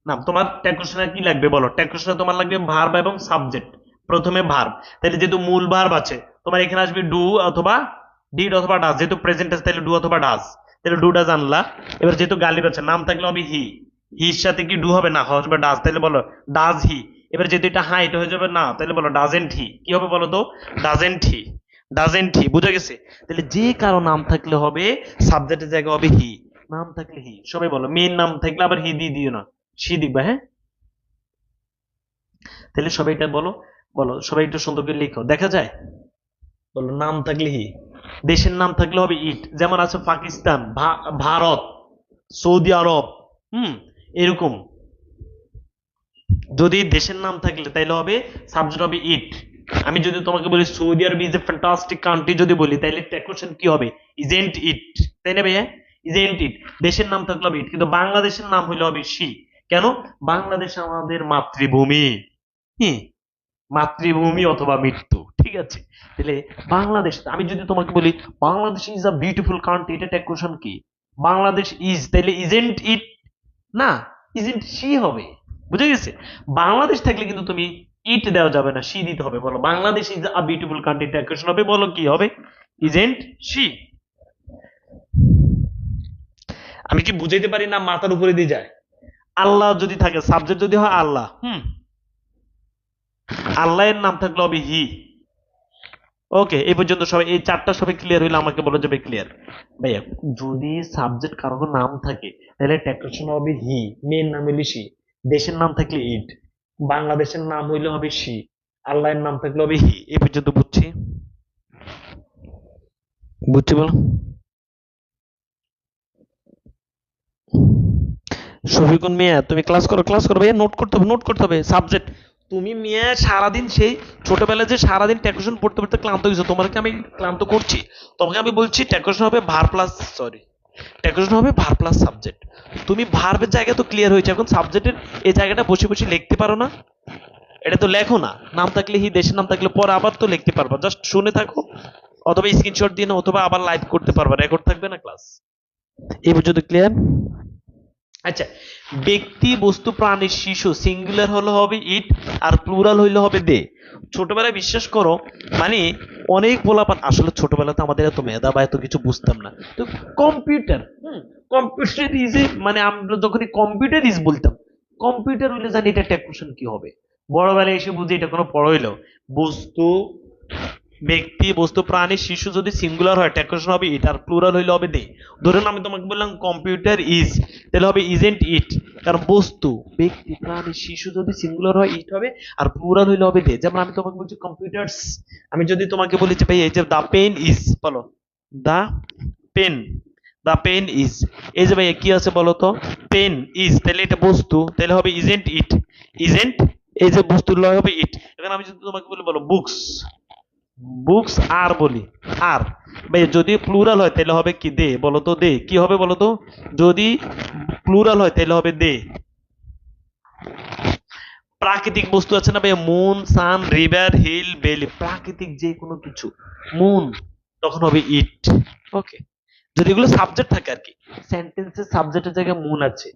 নাম তোমার ট্যাকোশনে কি লাগবে বলো? ট্যাকোশনে তোমার লাগবে ভার্ব এবং সাবজেক্ট। প্রথমে ভার্ব, তাহলে যেহেতু মূল ভার্ব আছে তোমার এখানে আসবে ডু অথবা ডিড অথবা ডাজ। যেহেতু প্রেজেন্ট আছে তাহলে ডু অথবা ডাজ, তাহলে ডু ডাজ আনলা। এবার যেহেতু গালিব আছে, নাম থাকলে হবে হি, হির সাথে কি ডু হবে না, হবে ডাজ, তাহলে বলো ডাজ হি। এবার যেহেতু এটা হ্যাঁ, এটা হয়ে যাবে না, তাহলে বলো ডাজেন্ট হি। কি হবে বলো তো? ডাজেন্ট হি, ডাজেন্ট হি, বুঝে গেছে? তাহলে যে কারো নাম থাকলে হবে সাবজেক্টের জায়গায় হবে হি, নাম থাকলে হি। সবাই বলো মেন নাম থাকলে আবার হি দিয়ে দিও না, সি দিবা, হ্যাঁ? তাহলে সবাই এটা বলো, বলো সবাই একটু সুন্দর করে লিখো, দেখা যায়? বলো নাম থাকলে হি, দেশের নাম থাকলে হবে ইট। যেমন আছে পাকিস্তান, ভারত, সৌদি আরব, এরকম। যদি দেশের নাম থাকলে তাইলে হবে সাবজেক্ট হবে ইট। আমি যদি তোমাকে বলি Saudi Arab is a fantastic country যদি বলি, তাইলে কোশ্চেন কি হবে? ইজেন্ট ইট, তাই না ভাইয়া? ইজেন্ট ইট, দেশের নাম থাকলে হবে ইট, কিন্তু বাংলাদেশের নাম হইলে হবে সি। কেন? বাংলাদেশ আমাদের মাতৃভূমি, হ্যাঁ, মাতৃভূমি অথবা মৃত্যু, ঠিক আছে? তাহলে বাংলাদেশ, আমি যদি তোমাকে বলি Bangladesh is a beautiful country, এটা ট্যাগ কোশ্চেন কি? বাংলাদেশ ইজ, তাহলে ইজেন্ট ইট না, ইজেন্ট সি হবে, বুঝে গেছে? বাংলাদেশ থাকলে কিন্তু তুমি ইট দেওয়া যাবে না, সি দিতে হবে। বলো Bangladesh is a beautiful country, tag question হবে, বলো কি হবে? Isn't she. আমি কি বুঝাইতে পারি না? মাথার উপরে দিয়ে যায়। আল্লাহ যদি থাকে, সাবজেক্ট যদি হয় আল্লাহ, আল্লাহের নাম থাকলে হবে হি, ওকে, এই পর্যন্ত সবাই, এই চারটা সবাই ক্লিয়ার হইলে আমাকে বলা যাবে ক্লিয়ার। ভাইয়া যদি সাবজেক্ট কারো নাম থাকে তাহলে ট্যাক্সন হবে হি, মেয়ের নাম হইলে সি, দেশের নাম থাকলে ইট, বাংলাদেশের নাম হইলে হবে সি, আল্লাহর নাম থাকলে হবে হি। এই পর্যন্ত বুঝছি? বুঝছি বলো। শফিকুন মিয়া তুমি ক্লাস করো, ক্লাস করো ভাইয়া, নোট করতে হবে, নোট করতে হবে সাবজেক্ট। তুমি মিয়া সারাদিন সেই ছোটবেলায় যে সারাদিন ট্যাক্সন পড়তে পড়তে ক্লান্ত হয়েছো, তোমাকে আমি ক্লান্ত করছি? তোমাকে আমি বলছি ট্যাক্সন হবে ভার প্লাস, সরি, ট্যাক্সন হবে ভার প্লাস সাবজেক্ট। তুমি ভার্বের জায়গা তো ক্লিয়ার হয়েছে, এখন সাবজেক্টের এই জায়গাটা বসে বসে লিখতে পারো না? এটা তো লেখো না, নাম থাকলে হি, দেশের নাম থাকলে পরে আবার তো লিখতে পারবা, জাস্ট শুনে থাকো অথবা স্ক্রিনশট দিয়ে নাও অথবা আবার লাইভ করতে পারবা, রেকর্ড থাকবে না ক্লাস। এই পর্যন্ত ক্লিয়ার? আচ্ছা, ব্যক্তি বস্তু প্রাণী শিশু সিঙ্গুলার হলে হবে ইট আর প্লুরাল হইলে হবে দে। ছোটবেলায় বিশ্বাস করো মানে অনেক পোলাপান, আসলে ছোটবেলাতে আমাদের এত মেধা বা এত কিছু বুঝতাম না তো। কম্পিউটার, কম্পিউটার ইজ এ, মানে আমরা যখন কম্পিউটার ইজ বলতাম, কম্পিউটার হইলে জানি এটা ট্যাকুশন কি হবে। বড়বেলায় এসে বুঝি এটা কোনো পড়া হইলো। বস্তু, ব্যক্তি বস্তু প্রাণী শিশু যদি সিঙ্গুলার হয় ট্যাকুশন হবে ইট আর প্লুরাল হইলে হবে দে। ধরুন আমি তোমাকে বললাম কম্পিউটার ইজ, তাহলে হবে ইজেন্ট ইট, কারণ বস্তু ব্যক্তি প্রাণী শিশু যদি সিঙ্গুলার হয় ইট হবে আর প্লুরাল হইলে হবে দে। যেমন আমি তোমাকে বলছি কম্পিউটারস, আমি যদি তোমাকে বলি যে ভাই এই যে দা পেন ইজ, বলো দা পেন, দা পেন ইজ, এই যে ভাইয়া কি আছে বলো তো, পেন ইজ, তাহলে এটা বস্তু, তাহলে হবে ইজেন্ট ইট, ইজেন্ট, এই যে বস্তুর লয় হবে ইট। এখন আমি যদি তোমাকে বলি বলো বুকস, বুকস আর বলি আর, ভাই যদি প্লুরাল হয় তাহলে হবে কি দে, বলো তো দে কি হবে বলো তো, যদি প্লুরাল হয় তাহলে হবে দে। প্রাকৃতিক বস্তু আছে না ভাই, মুন, সান, রিভার, হিল, ভ্যালি, প্রাকৃতিক যে কোনো কিছু, মুন তখন হবে ইট। ওকে, যদি এগুলো সাবজেক্ট থাকে আর কি, সেন্টেন্সের সাবজেক্টের জায়গায় মুন আছে,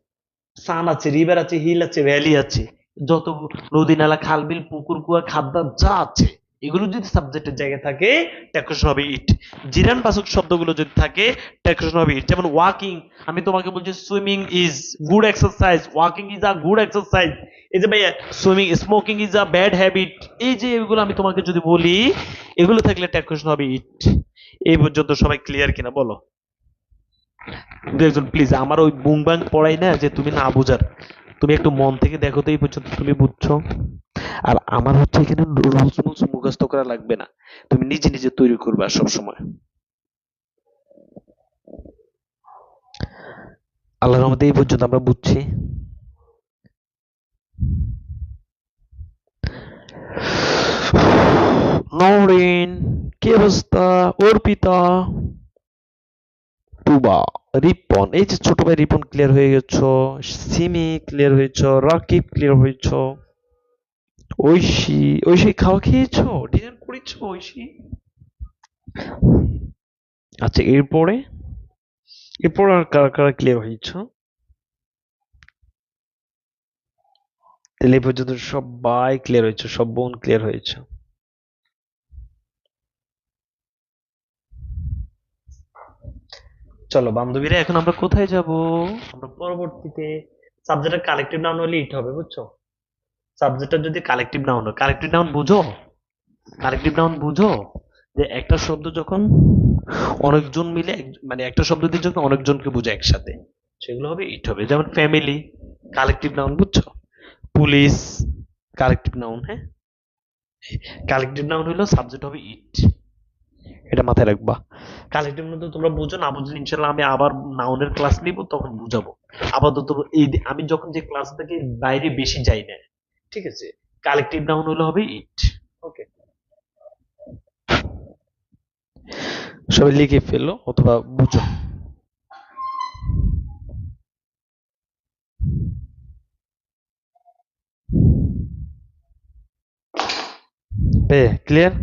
সান আছে, রিভার আছে, হিল আছে, ভ্যালি আছে, যত নদী নালা খাল বিল পুকুর কুয়া খাদ্য যা আছে এগুলো যদি সাবজেক্টের জায়গায় থাকে ট্যাক্সন হবে ইট। জিরান বাচক শব্দগুলো যদি থাকে ট্যাক্সন হবে ইট। যেমন ওয়াকিং, আমি তোমাকে বলছি swimming is good exercise, walking is a good exercise. এই যে ভাইয়া swimming, smoking is a bad habit, এই যে এগুলো আমি তোমাকে যদি বলি এগুলো থাকলে ট্যাক্সন হবে ইট। এই পর্যন্ত সবাই ক্লিয়ার কিনা বলো? একজন প্লিজ, আমার ওই বুং বাং পড়াই না যে তুমি না বুঝার, তুমি একটু মন থেকে দেখো তো এই পর্যন্ত তুমি বুঝছো? আর আমার হচ্ছে এখানে রুলস মুলস মুখস্থ করা লাগবে না, তুমি নিজে নিজে তৈরি করবা সব সময়। আল্লাহর রহমতে এই পর্যন্ত আমরা বুঝছি। নওরিন, কি অবস্থা? অর্পিতা, টুবা, রিপন, এই যে ছোট ভাই রিপন ক্লিয়ার হয়ে গেছো, সিমি ক্লিয়ার হয়েছো, রাকিব ক্লিয়ার হয়েছো, ঐশী, ঐশী খাওয়া খেয়েছো, ডিনার করেছো ঐশী? আচ্ছা, এরপরে এরপর আর কারা কারা ক্লিয়ার হয়েছো? তাহলে এই পর্যন্ত সবাই ক্লিয়ার হয়েছে, সব বোন ক্লিয়ার হয়েছে। চলো বান্ধবীরা, এখন আমরা কোথায় যাব? আমরা পরবর্তীতে সাবজেক্টের কালেকটিভ নাউন হলে ইট হবে, বুঝছো? সাবজেক্টের যদি কালেকটিভ নাউন হয়, কালেকটিভ নাউন বুঝো? কালেকটিভ নাউন বুঝো যে একটা শব্দ যখন অনেকজন মিলে মানে একটা শব্দ দিয়ে যখন অনেকজনকে বোঝায় একসাথে, সেগুলো হবে ইট হবে। যেমন ফ্যামিলি কালেকটিভ নাউন, বুঝছো? পুলিশ কালেকটিভ নাউন, হ্যাঁ, কালেকটিভ নাউন হলো সাবজেক্ট হবে ইট, এটা মাথায় রাখবা। কালেকটিভ নাউন তোমরা বুঝো, না বুঝলে ইনশাল্লাহ আমি আবার নাউনের ক্লাস নিব, তখন বুঝাবো। আপাতত এই আমি যখন যে ক্লাস থেকে বাইরে বেশি যাই না, ঠিক আছে, কালেকটিভ নাউন হলো হবে ইট। ওকে, সবাই লিখে ফেলো অথবা বুঝো। ক্লিয়ার?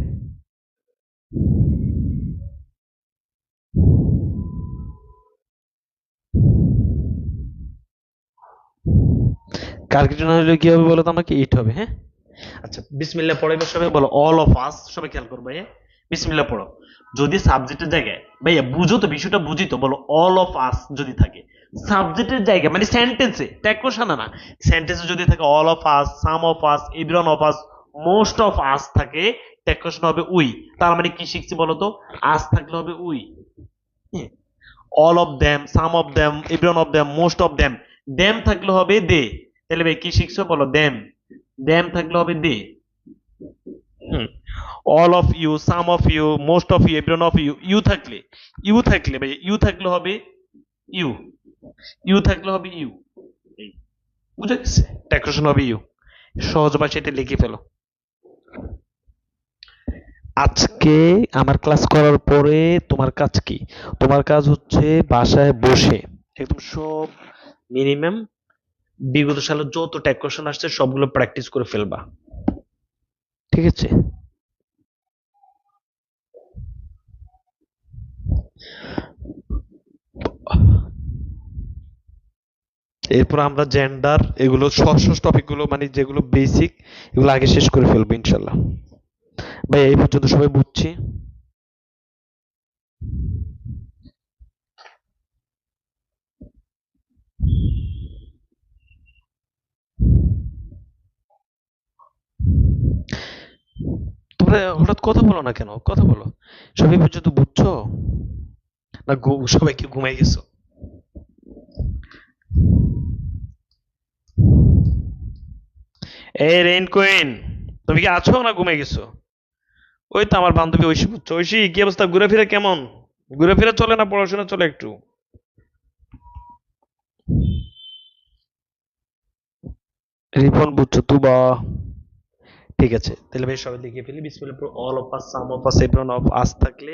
কালেকটিভ নাউন হলে কি হবে বলো তো আমাকে? ইট হবে, হ্যাঁ। আচ্ছা, বিসমিল্লাহ পড়ো এবার সবাই, বলো অল অফ আস, সবাই খেয়াল করো ভাইয়া, বিসমিল্লাহ পড়ো। যদি সাবজেক্টের জায়গায়, ভাইয়া বুঝো তো বিষয়টা, বুঝি তো, বলো অল অফ আস যদি থাকে সাবজেক্টের জায়গায়, মানে সেন্টেন্সে, ট্যাকোশানা না, সেন্টেন্সে যদি থাকে all of us, some of us, everyone of us, most of us থাকে, ট্যাগ কোশ্চেন হবে উই। তার মানে কি শিখছি বলতো? আজ থাকলে হবে we. All of them, some of them, everyone of them, most of them. Them থাকলে হবে দে। তাহলে ভাই কি শিখছো বলো? দেম। দেম থাকলে হবে they. All of you, some of you, most of you, everyone of you. You থাকলে ভাই ইউ থাকলে হবে ইউ। ইউ থাকলে হবে ইউ। বুঝা গেছে? ট্যাগ কোশ্চেন হবে ইউ। সহজ ভাষায় এটা লিখে ফেলো। আজকে আমার ক্লাস করার পরে তোমার কাজ কি? তোমার কাজ হচ্ছে বাসায় বসে একদম সব মিনিমাম বিগত সালের যত ট্যাগ কোশ্চেন আসছে সবগুলো প্র্যাকটিস করে ফেলবা। ঠিক আছে? এরপর আমরা জেন্ডার এগুলো সহজ টপিক গুলো মানে যেগুলো বেসিক এগুলো আগে শেষ করে ফেলবো ইনশাল্লাহ। ভাই এই পর্যন্ত সবাই বুঝছি? তোমরা হঠাৎ কথা বলো না কেন? কথা বলো। সবাই পর্যন্ত বুঝছো? না সবাই কি ঘুমাই গেছো? এই রেইন কুইন, তুমি কি আছো না ঘুমাই গেছো? ওই তো আমার বান্ধবী ঐশী, বুঝছো? ঐশী কি অবস্থা? ঘুরেফিরে কেমন? ঘুরেফিরে চলে না পড়াশোনা চলে একটু? রিপন বুঝছো তুবা? ঠিক আছে, তাহলে ভাই সবাই লিখে ফেলি। বিসমিল্লাহ পর all of us, some of us, everyone of us থাকলে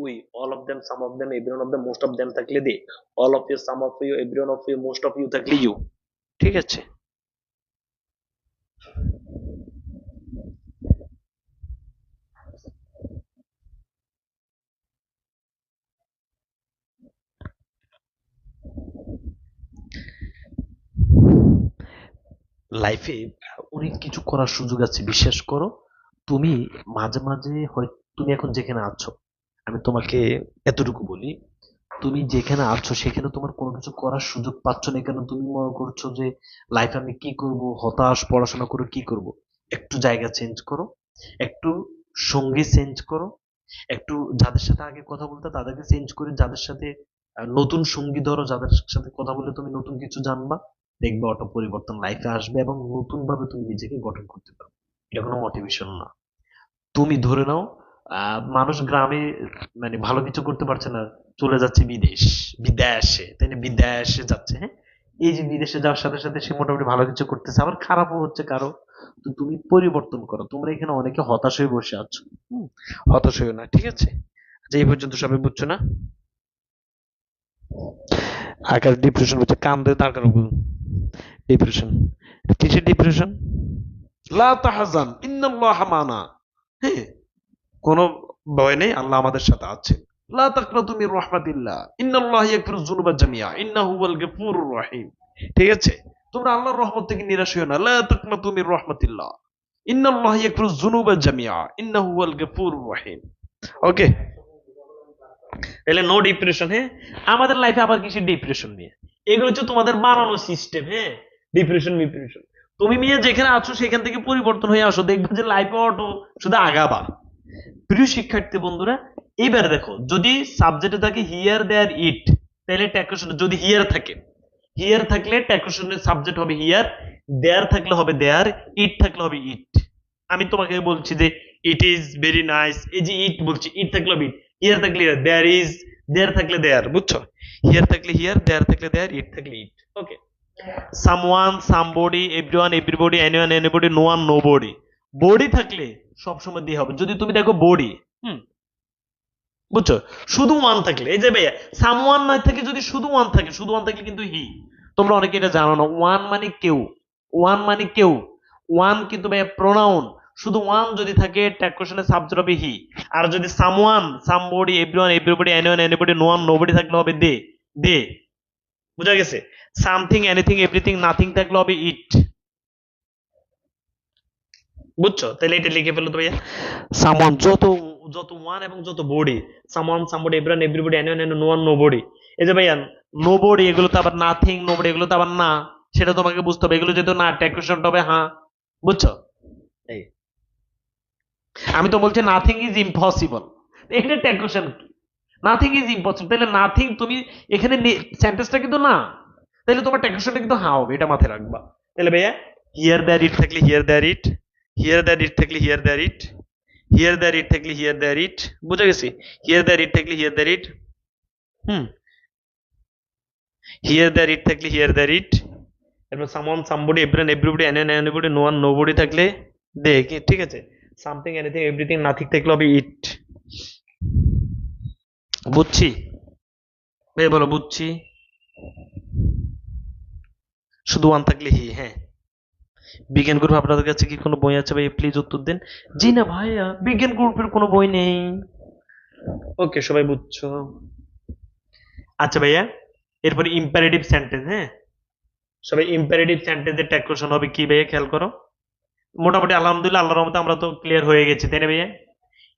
we. All of them, some of them, everyone of them, most of them থাকলে they. All of you, some of you, everyone of you, most of you থাকলে ইউ। ঠিক আছে? লাইফে অনেক কিছু করার সুযোগ আছে, বিশ্বাস করো। তুমি মাঝে মাঝে হয়, তুমি এখন যেখানে আছো, আমি তোমাকে এতটুকু বলি, তুমি যেখানে আছো সেখানে তোমার কোনো কিছু করার সুযোগ পাচ্ছ না কেন তুমি মনে করছো যে লাইফে আমি কি করব, হতাশ, পড়াশোনা করে কি করব? একটু জায়গা চেঞ্জ করো, একটু সঙ্গী চেঞ্জ করো, একটু যাদের সাথে আগে কথা বলতে তাদেরকে চেঞ্জ করে যাদের সাথে নতুন সঙ্গী ধরো, যাদের সাথে কথা বলে তুমি নতুন কিছু জানবা। দেখবে অটো পরিবর্তন লাইফে আসবে এবং নতুন ভাবে তুমি নিজেকে গঠন করতে পারবে। এটা কোনো মোটিভেশন না। তুমি ধরে নাও মানুষ গ্রামে মানে ভালো কিছু করতে পারছে না, চলে যাচ্ছে বিদেশে, তাই না? বিদেশে যাচ্ছে, হ্যাঁ। এই যে বিদেশে যাওয়ার সাথে সাথে সে মোটামুটি ভালো কিছু করতেছে, আবার খারাপও হচ্ছে কারো। তো তুমি পরিবর্তন করো। তোমরা এখানে অনেকে হতাশ হয়ে বসে আছো। হতাশ হইও না, ঠিক আছে? আচ্ছা, এই পর্যন্ত সবাই বুঝছো না? আকার ডিপ্রেশন হচ্ছে কান্দে তার কারণ ডিপ্রেশন। কিসের ডিপ্রেশন? লা তাহজান ইন্নাল্লাহা মানা। হ্যাঁ, কোনো ভয় নেই, আল্লাহ আমাদের সাথে আছে। লা তাকনাতু মির রাহমাতিল্লাহ ইন্নাল্লাহা ইয়াগফিরুয যুনুবা জামিআ ইন্নাহু হুয়াল গফুরুর রহিম। ঠিক আছে? তোমরা আল্লাহর রহমত থেকে নিরাশ হইও না। লা তাকনাতু মির রাহমাতিল্লাহ ইন্নাল্লাহা ইয়াগফিরুয যুনুবা জামিআ ইন্নাহু হুয়াল গফুরুর রহিম। ওকে, তাহলে নো ডিপ্রেশন। হ্যাঁ, আমাদের লাইফে আবার কিছু ডিপ্রেশন নিয়ে, এগুলো হচ্ছে তোমাদের বানানো সিস্টেম। হ্যাঁ, ডিপ্রেশন। তুমি মেয়ে যেখানে আছো সেখান থেকে পরিবর্তন হয়ে আসো, দেখবে যে লাইফে অটো শুধু আগাবা। প্রিয় শিক্ষার্থী বন্ধুরা, এবার দেখো, যদি সাবজেক্টে থাকে হিয়ার দেয়ার ইট, তাহলে ট্যাকোশন যদি হিয়ার থাকে, হিয়ার থাকলে ট্যাকোশনের সাবজেক্ট হবে হিয়ার, দেয়ার থাকলে হবে দেয়ার, ইট থাকলে হবে ইট। আমি তোমাকে বলছি যে ইট ইজ ভেরি নাইস, এই যে ইট বলছি, ইট থাকলে হবে ইট, হিয়ার থাকলে দেয়ার ইজ, দেয়ার থাকলে দেয়ার, বুঝছো? হিয়ার থাকলে হিয়ার, দেয়ার থাকলে দেয়ার, ইট থাকলে it. Okay. Someone, somebody, everyone, everybody, anyone, anybody, no one, nobody. Body থাকলে সবসময় দিয়ে হবে। যদি তুমি দেখো বডি, বুঝছো? শুধু ওয়ান থাকলে, এই যে ভাইয়া সামওয়ান না থাকে, যদি শুধু ওয়ান থাকে, শুধু ওয়ান থাকলে কিন্তু হি। তোমরা অনেকে এটা জানো না, ওয়ান মানে কেউ, ওয়ান মানে কেউ। ওয়ান কিন্তু ভাইয়া প্রোনাউন। শুধু ওয়ান যদি থাকে ট্যাগ কোশ্চেনের সাবজেক্ট হবে হি। আর যদি someone, somebody, everyone, everybody, anyone, anybody, no one, nobody থাকলে হবে দে, দে। বুঝা গেছে? সামথিং, এনিথিং, এভরিথিং, নাথিং থাকলে হবে ইট। বুঝছো? তাহলে এটা লিখে ফেলো তো ভাইয়া। সামওয়ান যত, যত ওয়ান এবং যত body, someone, somebody, everyone, everybody, anyone, no one, nobody. এই যে ভাইয়া নোবডি, এগুলো তো আবার নাথিং, নোবডি এগুলো তো আবার না, সেটা তোমাকে বুঝতে হবে। এগুলো যেহেতু না, ট্যাগ কোশ্চেনটা হবে হ্যাঁ। বুঝছো? এই আমি তো বলছি নাথিং ইজ ইম্পসিবল, এখানে ট্যাগ কোশ্চেন কি? নাথিং ইজ ইম্পসিবল, তাহলে নাথিং তুমি এখানে সেন্টেন্সটা কিন্তু না, তাহলে তোমার ট্যাগ কোশ্চেনটা কিন্তু হ্যাঁ হবে, এটা মাথায় রাখবা। তাহলে ভাইয়া হিয়ার দ্যার ইট থাকলে here there it, here there it থাকলে here there it, here there it থাকলে হিয়ার দ্যার ইট, বুঝা গেছে? হিয়ার দ্যার ইট থাকলে here there it, hmm, here there it থাকলে হিয়ার দ্যার ইট, এরপর someone somebody everyone everybody anyone anybody no one nobody থাকলে দে, ঠিক আছে? সামথিং এনিথিং এভরিথিং নাথিং থাকলে হবে ইট। বুঝছি ভাই, বলো বুঝছি। শুধু ওয়ান থাকলে হি, হ্যাঁ। বিজ্ঞান গ্রুপ আপনাদের কাছে কি কোনো বই আছে ভাই? প্লিজ উত্তর দেন। জি না ভাইয়া, বিজ্ঞান গ্রুপের কোনো বই নেই। ওকে, সবাই বুঝছো? আচ্ছা ভাইয়া, এরপরে ইম্পারেটিভ সেন্টেন্স, হ্যাঁ। সবাই ইম্পারেটিভ সেন্টেন্সের ট্যাগ কোশ্চেন হবে কি ভাইয়া, খেয়াল করো। মোটামুটি আলহামদুলিল্লাহ আল্লাহর রহমতে আমরা তো ক্লিয়ার হয়ে গেছি, তাই না ভাইয়া?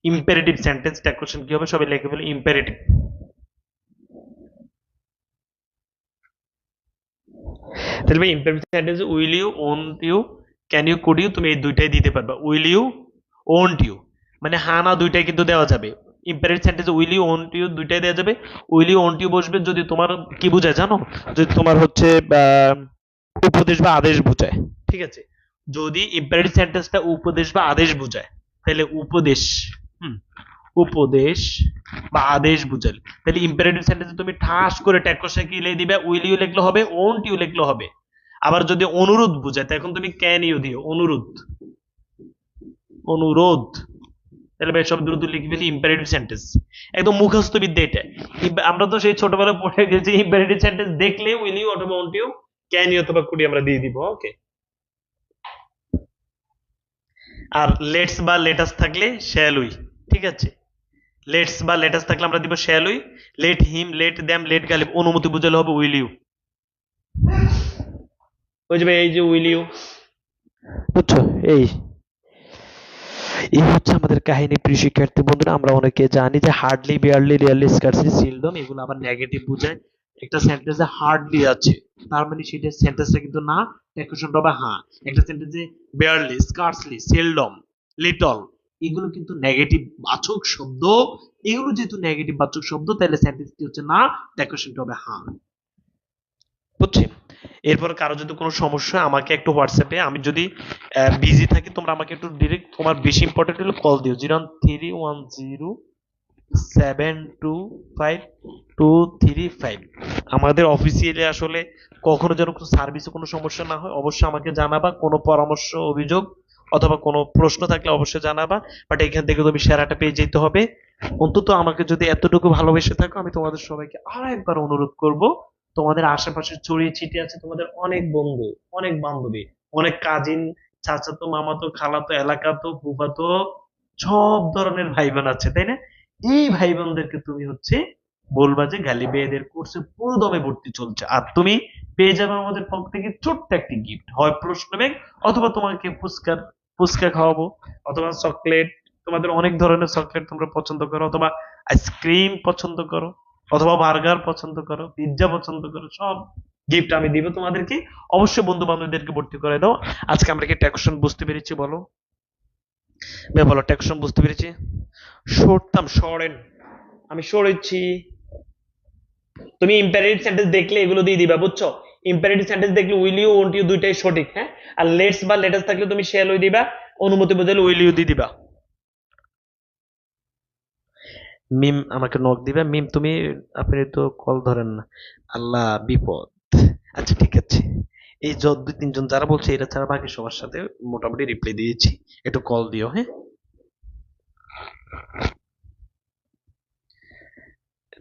ইম্পারেটিভ সেন্টেন্স ট্যাগ কোশ্চেন কি হবে, সবাই লিখে ফেলো ইম্পারেটিভ। তাহলে ভাই imperative sentence will you, won't you, can you, could you, তুমি এই দুইটাই দিতে পারবা। উইল ইউ, ওন্ট ইউ, মানে হ্যাঁ না দুইটাই কিন্তু দেওয়া যাবে। Imperative sentence will you, won't you দুইটাই দেওয়া যাবে। উইল ইউ, ওন্ট ইউ বসবে যদি তোমার কি বোঝায় জানো, যদি তোমার হচ্ছে উপদেশ বা আদেশ বোঝায়, ঠিক আছে? যদি ইম্পারেটিভ সেন্টেন্সটা উপদেশ বা আদেশ বোঝায়, তাহলে উপদেশ, হুম, উপদেশ বা আদেশ বুঝালে, তাহলে ইম্পারেটিভ সেন্টেন্সে তুমি ঠাস করে ট্যাগ কোশ্চেন কি লিখে দিবে, উইল ইউ লিখলে হবে, ওন্ট ইউ লিখলে হবে। আবার যদি অনুরোধ বুঝায় তখন তুমি ক্যান ইউ দিও, অনুরোধ, অনুরোধ। তাহলে ভাই সব দ্রুত লিখে ফেলি ইম্পারেটিভ সেন্টেন্স, একদম মুখস্থ বিদ্যা এটা। আমরা তো সেই ছোটবেলায় পড়ে গেছি, ইম্পারেটিভ সেন্টেন্স দেখলে উইল ইউ অথবা ওন্ট ইউ, ক্যান ইউ অথবা কুড ইউ আমরা দিয়ে দিব, ওকে। আর লেটস বা লেটাস থাকলে শ্যাল উই, ঠিক আছে? লেটস বা লেটাস থাকলে আমরা দিব shall we. Let him, let them, let Galib অনুমতি বুঝালে হবে উইল ইউ। ওই যে ভাই এই যে উইল ইউ, বুঝছো? এই এই হচ্ছে আমাদের কাহিনী। প্রিয় শিক্ষার্থী বন্ধুরা, আমরা অনেকে জানি যে hardly, barely, rarely, scarcely, seldom এগুলো আবার নেগেটিভ বোঝায়। একটা সেন্টেন্সে হার্ডলি আছে, তার মানে সেটা সেন্টেন্সটা কিন্তু না, কোশ্চেনটা হবে হ্যাঁ। একটা সেন্টেন্সে বিয়ারলি, স্কার্সলি, সেলডম, লিটল এগুলো কিন্তু নেগেটিভ বাচক শব্দ। এগুলো যেহেতু নেগেটিভ বাচক শব্দ, তাহলে সেন্টেন্সটি হচ্ছে না, কোশ্চেনটা হবে হ্যাঁ। বুঝছি? এরপর কারো যদি কোনো সমস্যা হয় আমাকে একটু হোয়াটসঅ্যাপে, আমি যদি বিজি থাকি তোমরা আমাকে একটু ডিরেক্ট, তোমার বেশি ইম্পর্টেন্ট হলে কল দিও 03107252235। আমাদের অফিসিয়ালি আসলে কখনো যেন কোনো সার্ভিসে কোনো সমস্যা না হয়, অবশ্যই আমাকে জানাবা। কোনো পরামর্শ, অভিযোগ অথবা কোনো প্রশ্ন থাকলে অবশ্যই জানাবা। বাট এখান থেকে তুমি সেরাটা পেয়ে যেতে হবে। অন্তত আমাকে যদি এতটুকু ভালোবেসে থাকো, আমি তোমাদের সবাইকে আর একবার অনুরোধ করব, তোমাদের আশেপাশে ছড়িয়ে ছিটিয়ে আছে তোমাদের অনেক বন্ধু, অনেক বান্ধবী, অনেক কাজিন, চাচাতো, মামাতো, খালাতো, এলাকাতো, ফুফাতো, সব ধরনের ভাই বোন আছে, তাই না? এই ভাই বোনদেরকে তুমি হচ্ছে বলবা যে গালিবে এদের কোর্সে পুরো দমে ভর্তি চলছে, আর তুমি পেয়ে যাবে আমাদের পক্ষ থেকে ছোট্ট একটি গিফট, হয় প্রশ্ন ব্যাংক অথবা তোমাকে ফুচকার ফুচকা খাওয়াবো, অথবা চকলেট, তোমাদের অনেক ধরনের চকলেট তোমরা পছন্দ করো, অথবা আইসক্রিম পছন্দ করো, অথবা বার্গার পছন্দ করো, পিৎজা পছন্দ করো, সব গিফট আমি দিব তোমাদেরকে। অবশ্যই বন্ধু বান্ধবদেরকে ভর্তি করে দাও। আজকে আমরা কি ট্যাক্সন বুঝতে পেরেছি বলো? বলো ট্যাক্সন বুঝতে পেরেছি? সরতাম, সরেন, আমি সরেছি। তুমি ইম্পারেটিভ সেন্টেন্স দেখলে এগুলো দিয়ে দিবা, বুঝছো? ইম্পারেটিভ সেন্টেন্স দেখলে উইল ইউ, ওন্ট ইউ দুইটাই সঠিক, হ্যাঁ। আর লেটস বা লেটাস থাকলে তুমি শ্যাল উই দিবা, অনুমতি বোঝালে উইল ইউ দিয়ে দিবা। মিম আমাকে নক দিবে। মিম তুমি, আপনি তো কল ধরেন না, আল্লাহ বিপদ। আচ্ছা ঠিক আছে, এই দুই তিনজন যারা বলছে এটা ছাড়া বাকি সবার সাথে মোটামুটি রিপ্লাই দিয়েছি, একটু কল দিও, হ্যাঁ।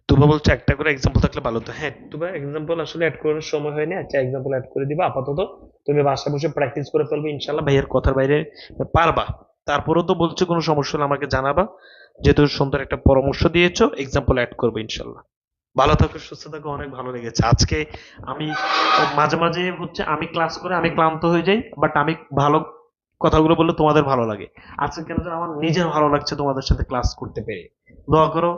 তুবা বলছে একটা করে এক্সাম্পল থাকলে ভালো হতো। হ্যাঁ তুবা, এক্সাম্পল আসলে অ্যাড করার সময় হয়নি, আচ্ছা এক্সাম্পল অ্যাড করে দিবা আপাতত। তুমি বাসায় বসে প্র্যাকটিস করে ফেলবে ইনশাল্লাহ, ভাইয়ের কথার বাইরে পারবা। তারপরেও তো বলছে কোনো সমস্যা হলে আমাকে জানাবা, যেহেতু সুন্দর একটা পরামর্শ দিয়েছো, এক্সাম্পল অ্যাড করবো ইনশাল্লাহ। ভালো থাকো, সুস্থ থাকো, অনেক ভালো লেগেছে আজকে। আমি মাঝে মাঝে হচ্ছে আমি ক্লাস করে আমি ক্লান্ত হয়ে যাই, বাট আমি ভালো কথাগুলো বললে তোমাদের ভালো লাগে। আজকে কেন যেন আমার নিজের ভালো লাগছে তোমাদের সাথে ক্লাস করতে পেরে। দোয়া করো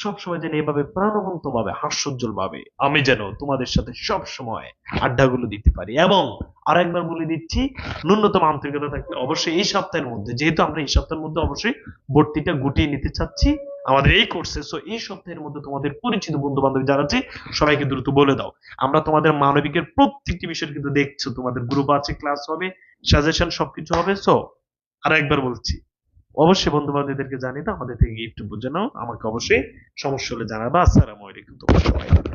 সব সময় যেন এভাবে প্রাণবন্ত ভাবে হাস্যোজ্জ্বল ভাবে আমি যেন তোমাদের সাথে সব সময় আড্ডাগুলো দিতে পারি। এবং আরেকবার বলে দিচ্ছি, ন্যূনতম আন্তরিকতা থাকলে অবশ্যই এই সপ্তাহের মধ্যে, যেহেতু আমরা এই সপ্তাহের মধ্যে অবশ্যই ভর্তিটা গুটিয়ে নিতে চাচ্ছি আমাদের এই কোর্সে, সো এই সপ্তাহের মধ্যে তোমাদের পরিচিত বন্ধু বান্ধব যারা আছে সবাইকে দ্রুত বলে দাও। আমরা তোমাদের মানবিকের প্রত্যেকটি বিষয় কিন্তু দেখছো, তোমাদের গ্রুপ আছে, ক্লাস হবে, সাজেশন সবকিছু হবে। সো আর একবার বলছি, অবশ্যই বন্ধু বান্ধবদেরকে জানিয়ে দাও, আমাদের থেকে গিফট বুঝে নাও, আমাকে অবশ্যই সমস্যা হলে জানাবা। আসসালামু আলাইকুম, তোমার সবাই